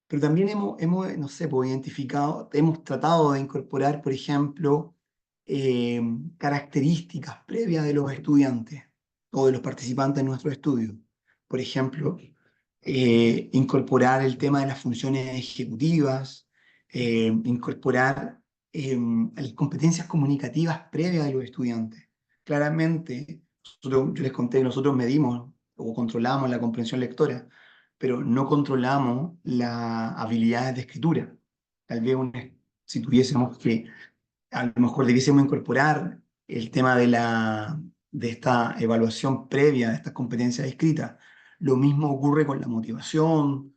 pero también no sé, pues, identificado, hemos tratado de incorporar, por ejemplo, características previas de los estudiantes o de los participantes en nuestro estudio. Por ejemplo, incorporar el tema de las funciones ejecutivas, incorporar las competencias comunicativas previas de los estudiantes. Claramente, yo les conté que nosotros medimos o controlamos la comprensión lectora, pero no controlamos las habilidades de escritura. Tal vez si tuviésemos que, a lo mejor debiésemos incorporar el tema de esta evaluación previa de estas competencias escritas. Lo mismo ocurre con la motivación,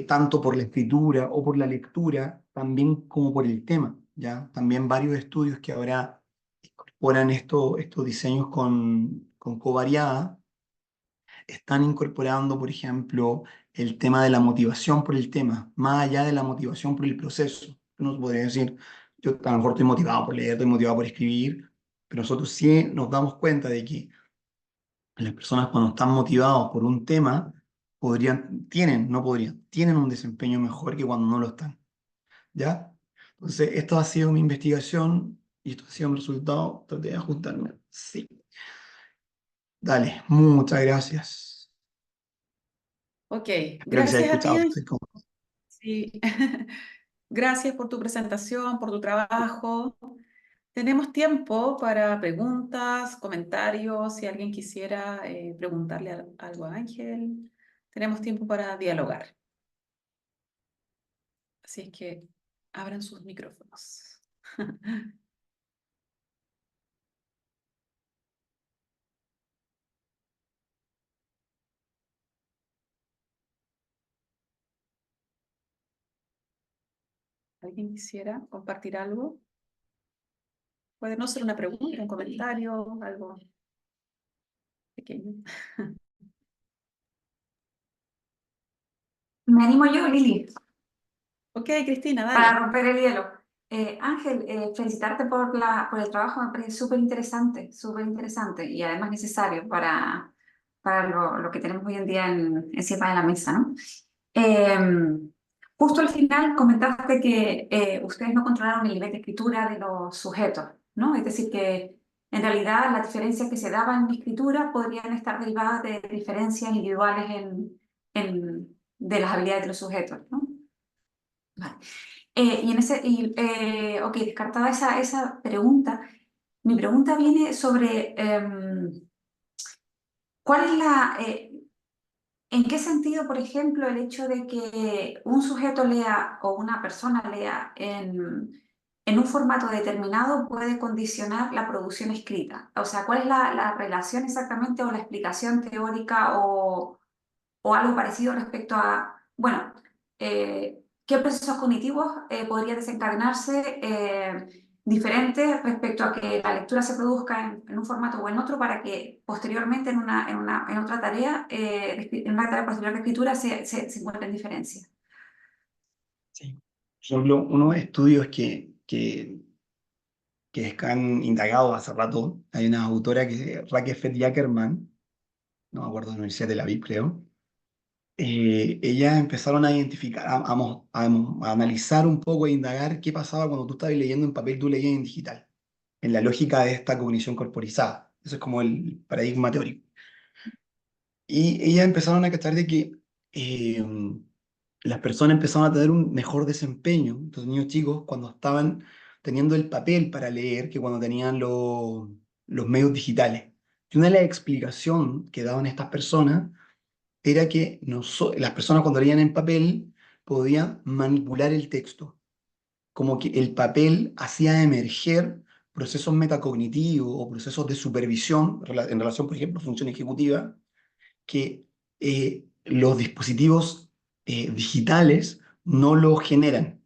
tanto por la escritura o por la lectura, también como por el tema, ¿ya? También varios estudios que ahora incorporan estos diseños con covariada están incorporando, por ejemplo, el tema de la motivación por el tema, más allá de la motivación por el proceso. Uno podría decir, yo a lo mejor estoy motivado por leer, estoy motivado por escribir, pero nosotros sí nos damos cuenta de que Las personas cuando están motivados por un tema, tienen un desempeño mejor que cuando no lo están, ¿ya? Entonces, esto ha sido mi investigación y esto ha sido mi resultado. Traté de ajustarme. Sí. Dale, muchas gracias. Ok, Espero que se haya gracias a ti, escuchado Ángel. perfecto. Sí. Gracias por tu presentación, por tu trabajo. Tenemos tiempo para preguntas, comentarios, si alguien quisiera preguntarle algo a Ángel. Tenemos tiempo para dialogar. Así es que abran sus micrófonos. ¿Alguien quisiera compartir algo? Puede no ser una pregunta, un comentario, algo pequeño. Me animo yo, Lili, Ok, Cristina, para dale. romper el hielo. Ángel, felicitarte por el trabajo, me parece súper interesante y además necesario para lo que tenemos hoy en día encima de la mesa, ¿no? Eh, Justo al final comentaste que ustedes no controlaron el nivel de escritura de los sujetos, ¿no? Es decir, que en realidad las diferencias que se daban en escritura podrían estar derivadas de diferencias individuales de las habilidades de los sujetos, ¿no? Vale. Ok, descartada esa pregunta, mi pregunta viene sobre cuál es en qué sentido, por ejemplo, el hecho de que un sujeto lea o una persona lea en un formato determinado puede condicionar la producción escrita. O sea, ¿cuál es la relación exactamente o la explicación teórica o algo parecido respecto a, bueno, qué procesos cognitivos podría desencadenarse diferentes respecto a que la lectura se produzca en un formato o en otro para que posteriormente en otra tarea, en una tarea posterior de escritura se encuentren diferencias. Sí. Por ejemplo, unos estudios que han indagado hace rato, hay una autora que es Raquel Fett-Jackerman, no me acuerdo de la Universidad de Tel Aviv, creo. Ellas empezaron a identificar, a analizar un poco, a indagar qué pasaba cuando tú estabas leyendo en papel, tú leías en digital, en la lógica de esta cognición corporizada. Eso es como el paradigma teórico. Y ellas empezaron a cachar de que eh, las personas empezaron a tener un mejor desempeño, los niños chicos, cuando estaban teniendo el papel para leer que cuando tenían los medios digitales. Y una de las explicaciones que daban estas personas era que las personas cuando leían en papel podían manipular el texto, como que el papel hacía emerger procesos metacognitivos o procesos de supervisión en relación, por ejemplo, a función ejecutiva, que los dispositivos digitales no lo generan.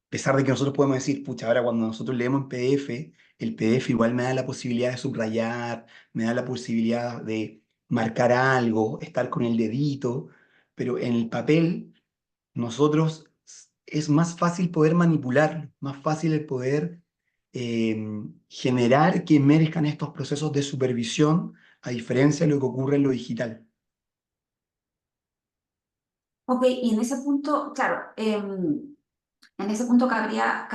A pesar de que nosotros podemos decir, pucha, ahora cuando nosotros leemos en PDF, el PDF igual me da la posibilidad de subrayar, me da la posibilidad de marcar algo, estar con el dedito, pero en el papel nosotros es más fácil poder manipularlo, más fácil el poder generar que emerjan estos procesos de supervisión, a diferencia de lo que ocurre en lo digital. Ok, y en ese punto, claro, en ese punto cabría,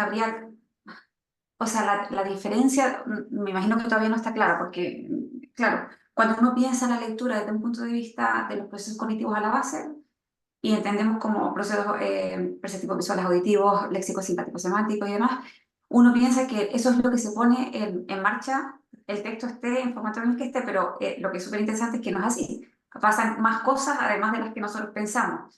o sea, la diferencia, me imagino que todavía no está clara, porque, claro, cuando uno piensa en la lectura desde un punto de vista de los procesos cognitivos a la base, y entendemos como procesos perceptivos visuales auditivos, léxicos simpáticos semánticos y demás, uno piensa que eso es lo que se pone en marcha, el texto esté en formato en el que esté, pero lo que es súper interesante es que no es así. Pasan más cosas además de las que nosotros pensamos.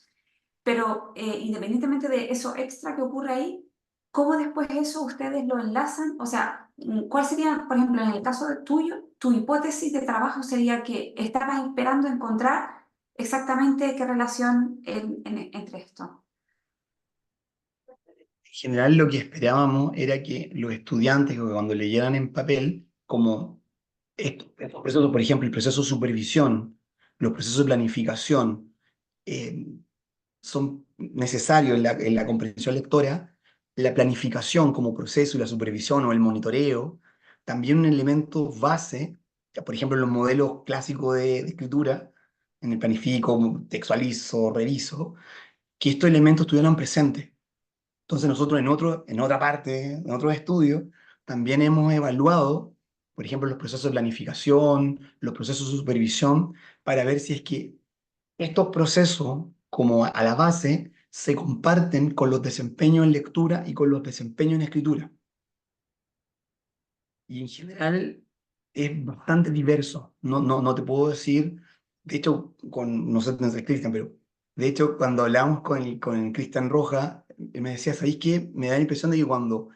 Pero independientemente de eso extra que ocurre ahí, ¿cómo después eso ustedes lo enlazan? O sea, ¿cuál sería, por ejemplo, en el caso tuyo, tu hipótesis de trabajo sería que estabas esperando encontrar exactamente qué relación entre esto? En general lo que esperábamos era que los estudiantes, que cuando leyeran en papel, como estos procesos, por ejemplo, el proceso de supervisión, los procesos de planificación, eh, son necesarios en la comprensión lectora, la planificación como proceso y la supervisión o el monitoreo, también un elemento base por ejemplo, en los modelos clásicos de escritura, en el planifico, textualizo, reviso, que estos elementos estuvieran presentes. Entonces nosotros en otra parte, en otros estudios, también hemos evaluado, por ejemplo, los procesos de planificación, los procesos de supervisión, para ver si es que estos procesos, como a la base, se comparten con los desempeños en lectura y con los desempeños en escritura. Y en general es bastante diverso. No te puedo decir, de hecho, no sé si es Cristian, pero de hecho cuando hablamos con el Cristian Roja, él me decía, ¿sabéis qué? Me da la impresión de que cuando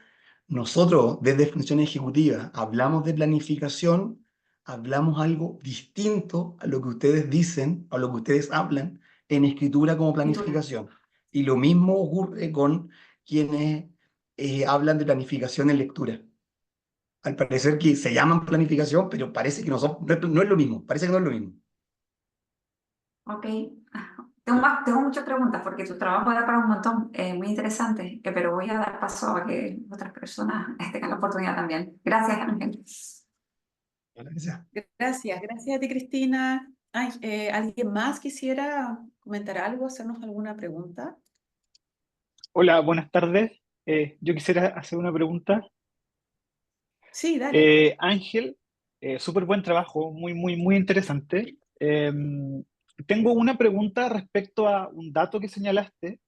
nosotros desde Función Ejecutiva hablamos de planificación, hablamos algo distinto a lo que ustedes dicen, a lo que ustedes hablan en escritura como Escritura. planificación. Y lo mismo ocurre con quienes hablan de planificación en lectura. Al parecer que se llaman planificación, pero parece que no es lo mismo, parece que no es lo mismo. Ok. Tengo muchas preguntas porque tu trabajo da para un montón, muy interesante, pero voy a dar paso a que otras personas tengan la oportunidad también. Gracias, Ángel. Gracias. Gracias a ti, Cristina. Ay, ¿alguien más quisiera comentar algo, hacernos alguna pregunta? Hola, buenas tardes. Yo quisiera hacer una pregunta. Sí, dale. Ángel, súper buen trabajo, muy, muy, muy interesante. Tengo una pregunta respecto a un dato que señalaste,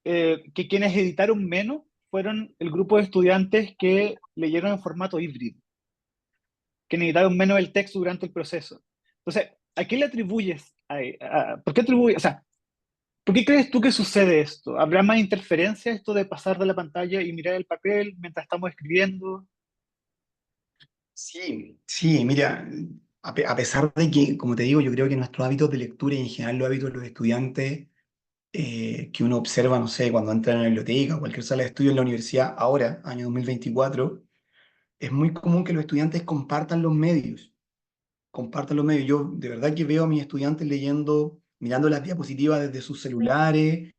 que quienes editaron menos fueron el grupo de estudiantes que leyeron en formato híbrido, que editaron menos el texto durante el proceso. Entonces, ¿a qué le atribuyes? ¿Por qué atribuyes? O sea, ¿por qué crees tú que sucede esto? ¿Habrá más interferencia esto de pasar de la pantalla y mirar el papel mientras estamos escribiendo? Sí, sí, mira, a pesar de que, como te digo, yo creo que nuestros hábitos de lectura y en general los hábitos de los estudiantes que uno observa, no sé, cuando entra en la biblioteca o cualquier sala de estudio en la universidad, ahora, año 2024, es muy común que los estudiantes compartan los medios. Compartan los medios. Yo de verdad que veo a mis estudiantes leyendo, mirando las diapositivas desde sus celulares,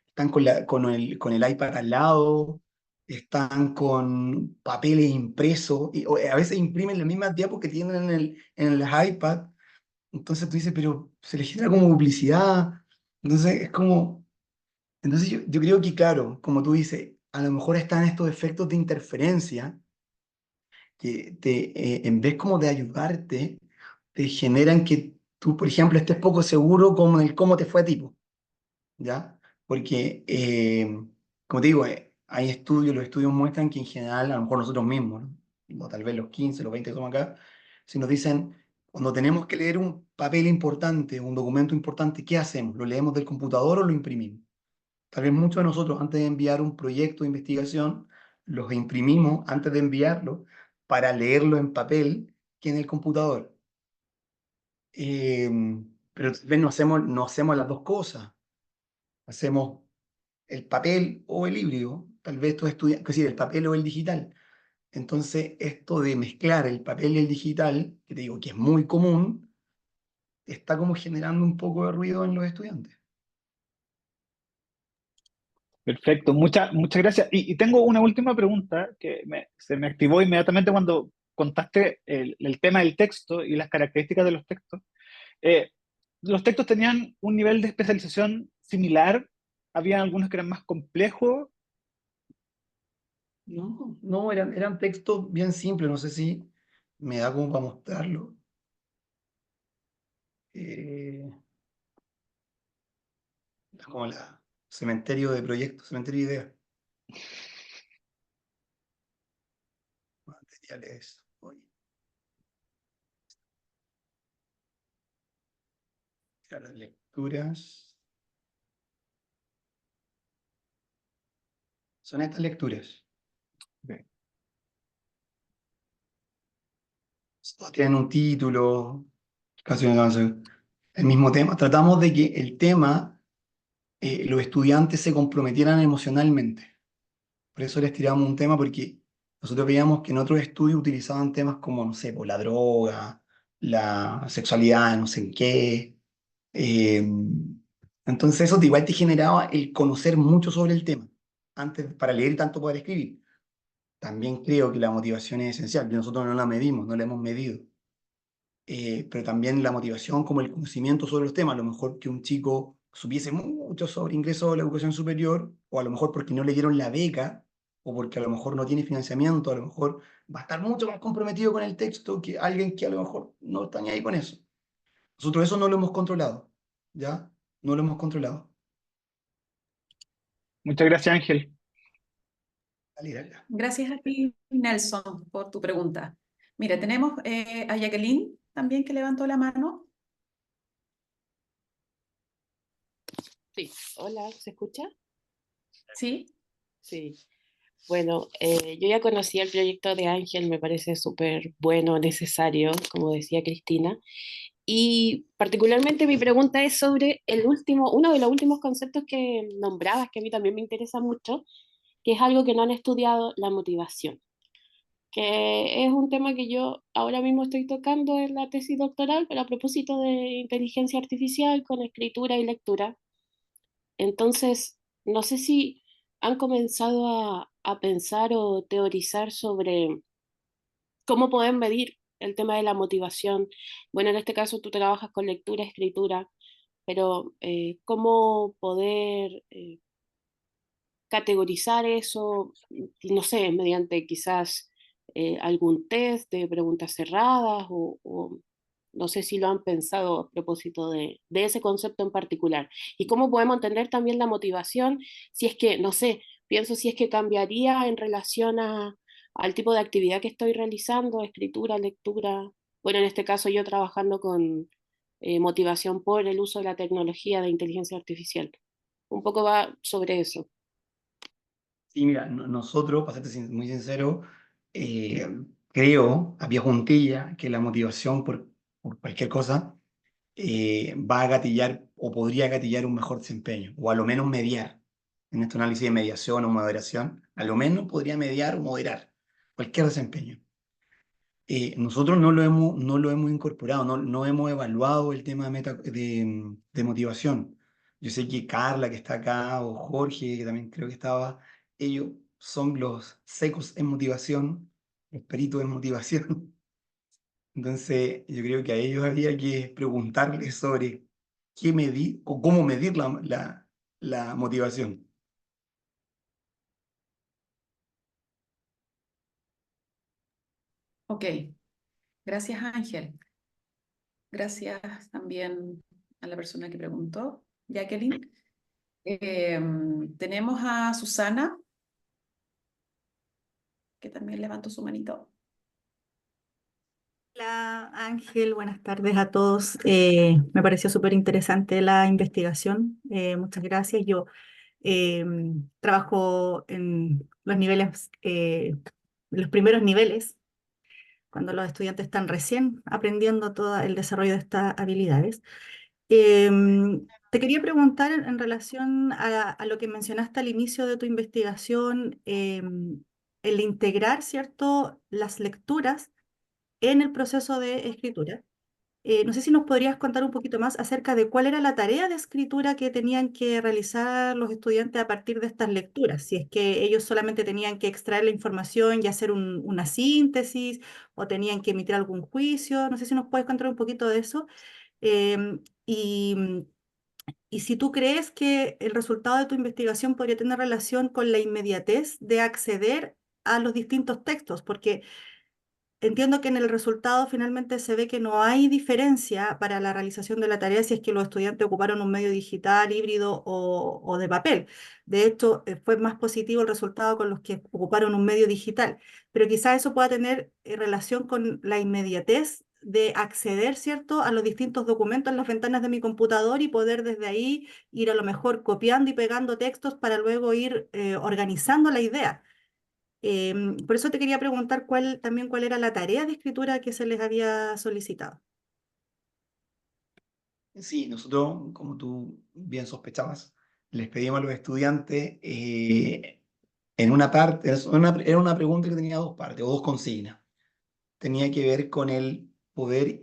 están con el iPad al lado, están con papeles impresos, y a veces imprimen las mismas diapos que tienen en el iPad. Entonces tú dices, pero se les genera como publicidad. Entonces es como, entonces yo creo que claro, como tú dices, a lo mejor están estos efectos de interferencia que en vez como de ayudarte, te generan que tú, por ejemplo, estés poco seguro con el cómo te fue a ti, po, ¿ya? Porque, como te digo, hay estudios, los estudios muestran que en general, a lo mejor nosotros mismos, ¿no? O tal vez los 15 los 20 que somos acá, si nos dicen, cuando tenemos que leer un papel importante, un documento importante, ¿qué hacemos? ¿Lo leemos del computador o lo imprimimos? Tal vez muchos de nosotros, antes de enviar un proyecto de investigación, los imprimimos antes de enviarlo para leerlo en papel que en el computador. Eh, pero tal vez no hacemos las dos cosas. Hacemos el papel o el híbrido, tal vez estos estudiantes, es decir, el papel o el digital. Entonces, esto de mezclar el papel y el digital, que te digo que es muy común, está como generando un poco de ruido en los estudiantes. Perfecto, muchas gracias. Y tengo una última pregunta que se me activó inmediatamente cuando contaste el tema del texto y las características de los textos. Eh, ¿Los textos tenían un nivel de especialización similar? ¿Había algunos que eran más complejos? No, eran textos bien simples, no sé si me da como para mostrarlo. Eh, es como la cementerio de proyectos, cementerio de ideas. Materiales. Oye, las lecturas. Son estas lecturas. Ok. Todas tienen un título, casi no alcanzo. El mismo tema. Tratamos de que el tema, los estudiantes se comprometieran emocionalmente. Por eso les tiramos un tema, porque nosotros veíamos que en otros estudios utilizaban temas como, no sé, por la droga, la sexualidad, no sé en qué. Eh, entonces eso igual te generaba el conocer mucho sobre el tema, antes para leer y tanto poder escribir. También creo que la motivación es esencial, que nosotros no la medimos, no la hemos medido. pero también la motivación como el conocimiento sobre los temas. A lo mejor que un chico supiese mucho sobre ingreso a la educación superior, o a lo mejor porque no le dieron la beca, o porque a lo mejor no tiene financiamiento, a lo mejor va a estar mucho más comprometido con el texto que alguien que a lo mejor no está ni ahí con eso. Nosotros eso no lo hemos controlado, ¿ya? No lo hemos controlado. Muchas gracias, Ángel. Dale, dale. Gracias a ti, Nelson, por tu pregunta. Mira, tenemos a Jacqueline también que levantó la mano. Sí, hola, ¿se escucha? ¿Sí? Sí. Bueno, yo ya conocía el proyecto de Ángel, me parece súper bueno, necesario, como decía Cristina. Y particularmente mi pregunta es sobre uno de los últimos conceptos que nombrabas, que a mí también me interesa mucho, que es algo que no han estudiado, la motivación, que es un tema que yo ahora mismo estoy tocando en la tesis doctoral, pero a propósito de inteligencia artificial con escritura y lectura. Entonces, no sé si han comenzado a pensar o teorizar sobre cómo pueden medir el tema de la motivación. Bueno, en este caso tú trabajas con lectura, escritura, pero cómo poder categorizar eso, no sé, mediante quizás algún test de preguntas cerradas o no sé si lo han pensado a propósito de ese concepto en particular. Y cómo podemos entender también la motivación, si es que, no sé, pienso si es que cambiaría en relación al tipo de actividad que estoy realizando, escritura, lectura. Bueno, en este caso yo trabajando con motivación por el uso de la tecnología de inteligencia artificial. Un poco va sobre eso. Sí, mira, nosotros, para serte muy sincero, creo, a pie juntilla, que la motivación por cualquier cosa va a gatillar o podría gatillar un mejor desempeño, o a lo menos mediar. En este análisis de mediación o moderación, a lo menos podría mediar o moderar cualquier desempeño. Nosotros no lo hemos incorporado, no hemos evaluado el tema de motivación. Yo sé que Carla, que está acá, o Jorge, que también creo que estaba, ellos son los secos en motivación, los peritos en motivación. Entonces, yo creo que a ellos había que preguntarles sobre qué medir o cómo medir la motivación. Ok, gracias Ángel. Gracias también a la persona que preguntó, Jacqueline. Tenemos a Susana, que también levantó su manito. Hola Ángel, buenas tardes a todos. Me pareció súper interesante la investigación. Muchas gracias. Yo trabajo en los niveles, los primeros niveles, cuando los estudiantes están recién aprendiendo todo el desarrollo de estas habilidades. Te quería preguntar en relación a lo que mencionaste al inicio de tu investigación, el integrar, ¿cierto?, las lecturas en el proceso de escritura. No sé si nos podrías contar un poquito más acerca de cuál era la tarea de escritura que tenían que realizar los estudiantes a partir de estas lecturas, si es que ellos solamente tenían que extraer la información y hacer una síntesis o tenían que emitir algún juicio. No sé si nos puedes contar un poquito de eso. Em, y, y si tú crees que el resultado de tu investigación podría tener relación con la inmediatez de acceder a los distintos textos, porque entiendo que en el resultado finalmente se ve que no hay diferencia para la realización de la tarea si es que los estudiantes ocuparon un medio digital, híbrido o de papel. De hecho, fue más positivo el resultado con los que ocuparon un medio digital, pero quizás eso pueda tener relación con la inmediatez de acceder, ¿cierto?, a los distintos documentos en las ventanas de mi computador y poder desde ahí ir a lo mejor copiando y pegando textos para luego ir organizando la idea. Por eso te quería preguntar también cuál era la tarea de escritura que se les había solicitado. Sí, nosotros, como tú bien sospechabas, les pedimos a los estudiantes en una parte, era una pregunta que tenía dos partes o dos consignas. Tenía que ver con el poder,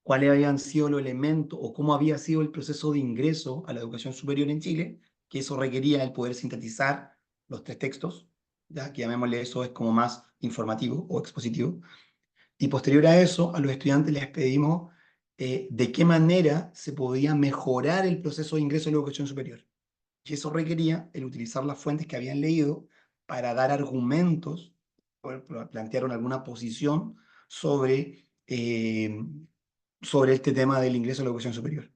cuáles habían sido los elementos o cómo había sido el proceso de ingreso a la educación superior en Chile, que eso requería el poder sintetizar los tres textos, ya que llamémosle eso es como más informativo o expositivo. Y posterior a eso, a los estudiantes les pedimos de qué manera se podía mejorar el proceso de ingreso a la educación superior. Y eso requería el utilizar las fuentes que habían leído para dar argumentos, plantearon alguna posición sobre este tema del ingreso a la educación superior.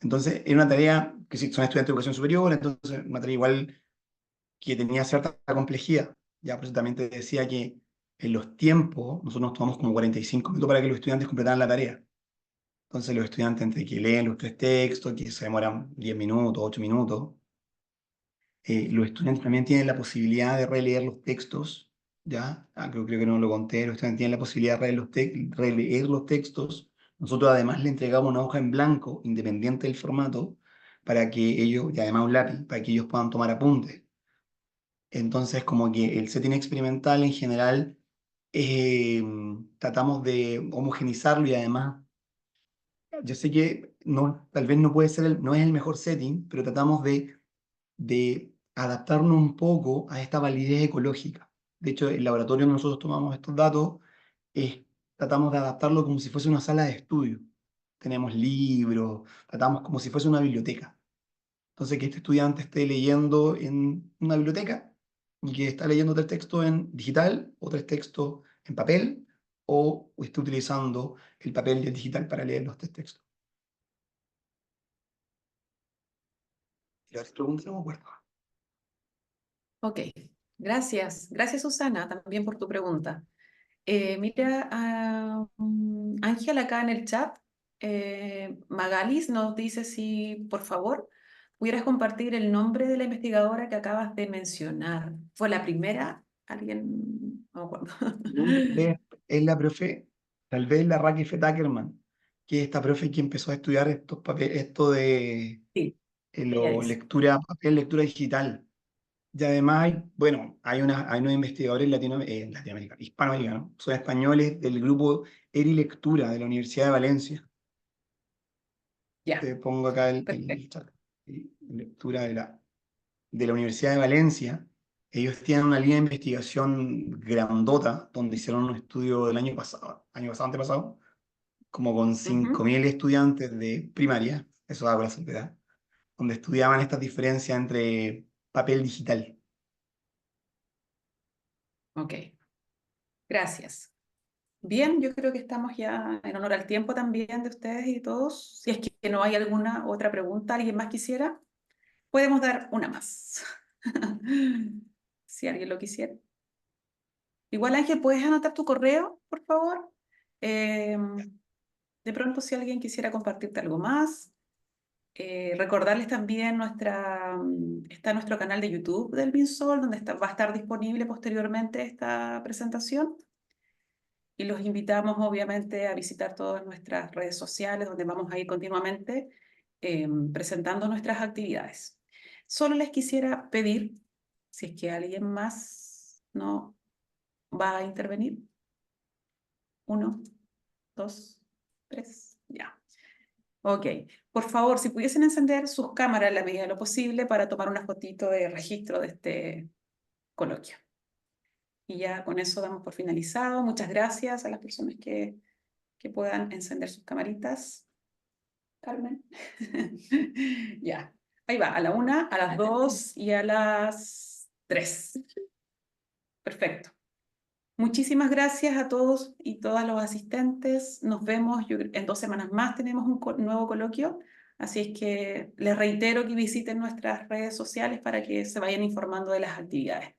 Entonces, era una tarea que sí, son estudiantes de educación superior, entonces una tarea igual que tenía cierta complejidad. Ya por eso también te decía que en los tiempos, nosotros nos tomamos como 45 minutos para que los estudiantes completaran la tarea. Entonces los estudiantes entre que leen los 3 textos, que se demoran 10 minutos, 8 minutos, los estudiantes también tienen la posibilidad de releer los textos, ¿ya? Creo que no lo conté, los estudiantes tienen la posibilidad de releer los textos. Nosotros además le entregamos una hoja en blanco, independiente del formato, para que ellos, y además un lápiz, para que ellos puedan tomar apuntes. Entonces, como que el setting experimental en general tratamos de homogenizarlo y además, yo sé que no, tal vez no puede ser no es el mejor setting, pero tratamos de adaptarnos un poco a esta validez ecológica. De hecho, el laboratorio donde nosotros tomamos estos datos, tratamos de adaptarlo como si fuese una sala de estudio. Tenemos libros, tratamos como si fuese una biblioteca. Entonces, que este estudiante esté leyendo en una biblioteca y que está leyendo 3 textos en digital o 3 textos en papel o esté utilizando el papel y el digital para leer los 3 textos. Y la otra pregunta no me acuerdo. Ok, gracias. Gracias, Susana, también por tu pregunta. Mira, Ángel acá en el chat, Magalis nos dice si, por favor, pudieras compartir el nombre de la investigadora que acabas de mencionar. ¿Fue la primera? ¿Alguien? No me acuerdo. Es la profe, tal vez la Raquel Fetakerman, que es esta profe que empezó a estudiar estos papeles, esto de Sí, ella es. lectura, papel, lectura digital. Y además hay unos investigadores latinoamericanos, hispanoamericanos, son españoles del grupo ERI Lectura de la Universidad de Valencia. Ya, Te pongo acá el perfecto. chat. Lectura de la Universidad de Valencia. Ellos tienen una línea de investigación grandota, donde hicieron un estudio del año pasado, antepasado, como con Ujú. 5.000 estudiantes de primaria, eso da con la salvedad, donde estudiaban estas diferencias entre papel digital. Ok, gracias. Bien, yo creo que estamos ya en honor al tiempo también de ustedes y todos. Si es que no hay alguna otra pregunta, ¿alguien más quisiera? Podemos dar una más. Si alguien lo quisiera. Igual, Ángel, ¿puedes anotar tu correo, por favor? Eh, de pronto, si alguien quisiera compartirte algo más. Recordarles también está nuestro canal de YouTube del MinSol, donde va a estar disponible posteriormente esta presentación. Y los invitamos, obviamente, a visitar todas nuestras redes sociales, donde vamos a ir continuamente presentando nuestras actividades. Solo les quisiera pedir, si es que alguien más no va a intervenir. 1, 2, 3, ya. Ok, por favor, si pudiesen encender sus cámaras en la medida de lo posible para tomar una fotito de registro de este coloquio. Y ya con eso damos por finalizado. Muchas gracias a las personas que puedan encender sus camaritas. Carmen. Ya, ahí va, a la 1, a las 2 y a las 3. Perfecto. Muchísimas gracias a todos y todas los asistentes. Nos vemos, en 2 semanas más tenemos un nuevo coloquio, así es que les reitero que visiten nuestras redes sociales para que se vayan informando de las actividades.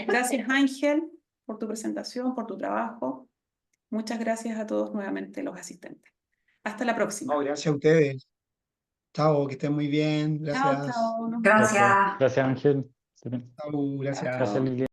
Gracias, Ángel, por tu presentación, por tu trabajo. Muchas gracias a todos nuevamente los asistentes. Hasta la próxima. No, gracias a ustedes. Chao, que estén muy bien. Chao, Gracias. chao. Nos vemos. Gracias. Gracias, Ángel. Chao, Chao, gracias. Gracias, chao. Liliana.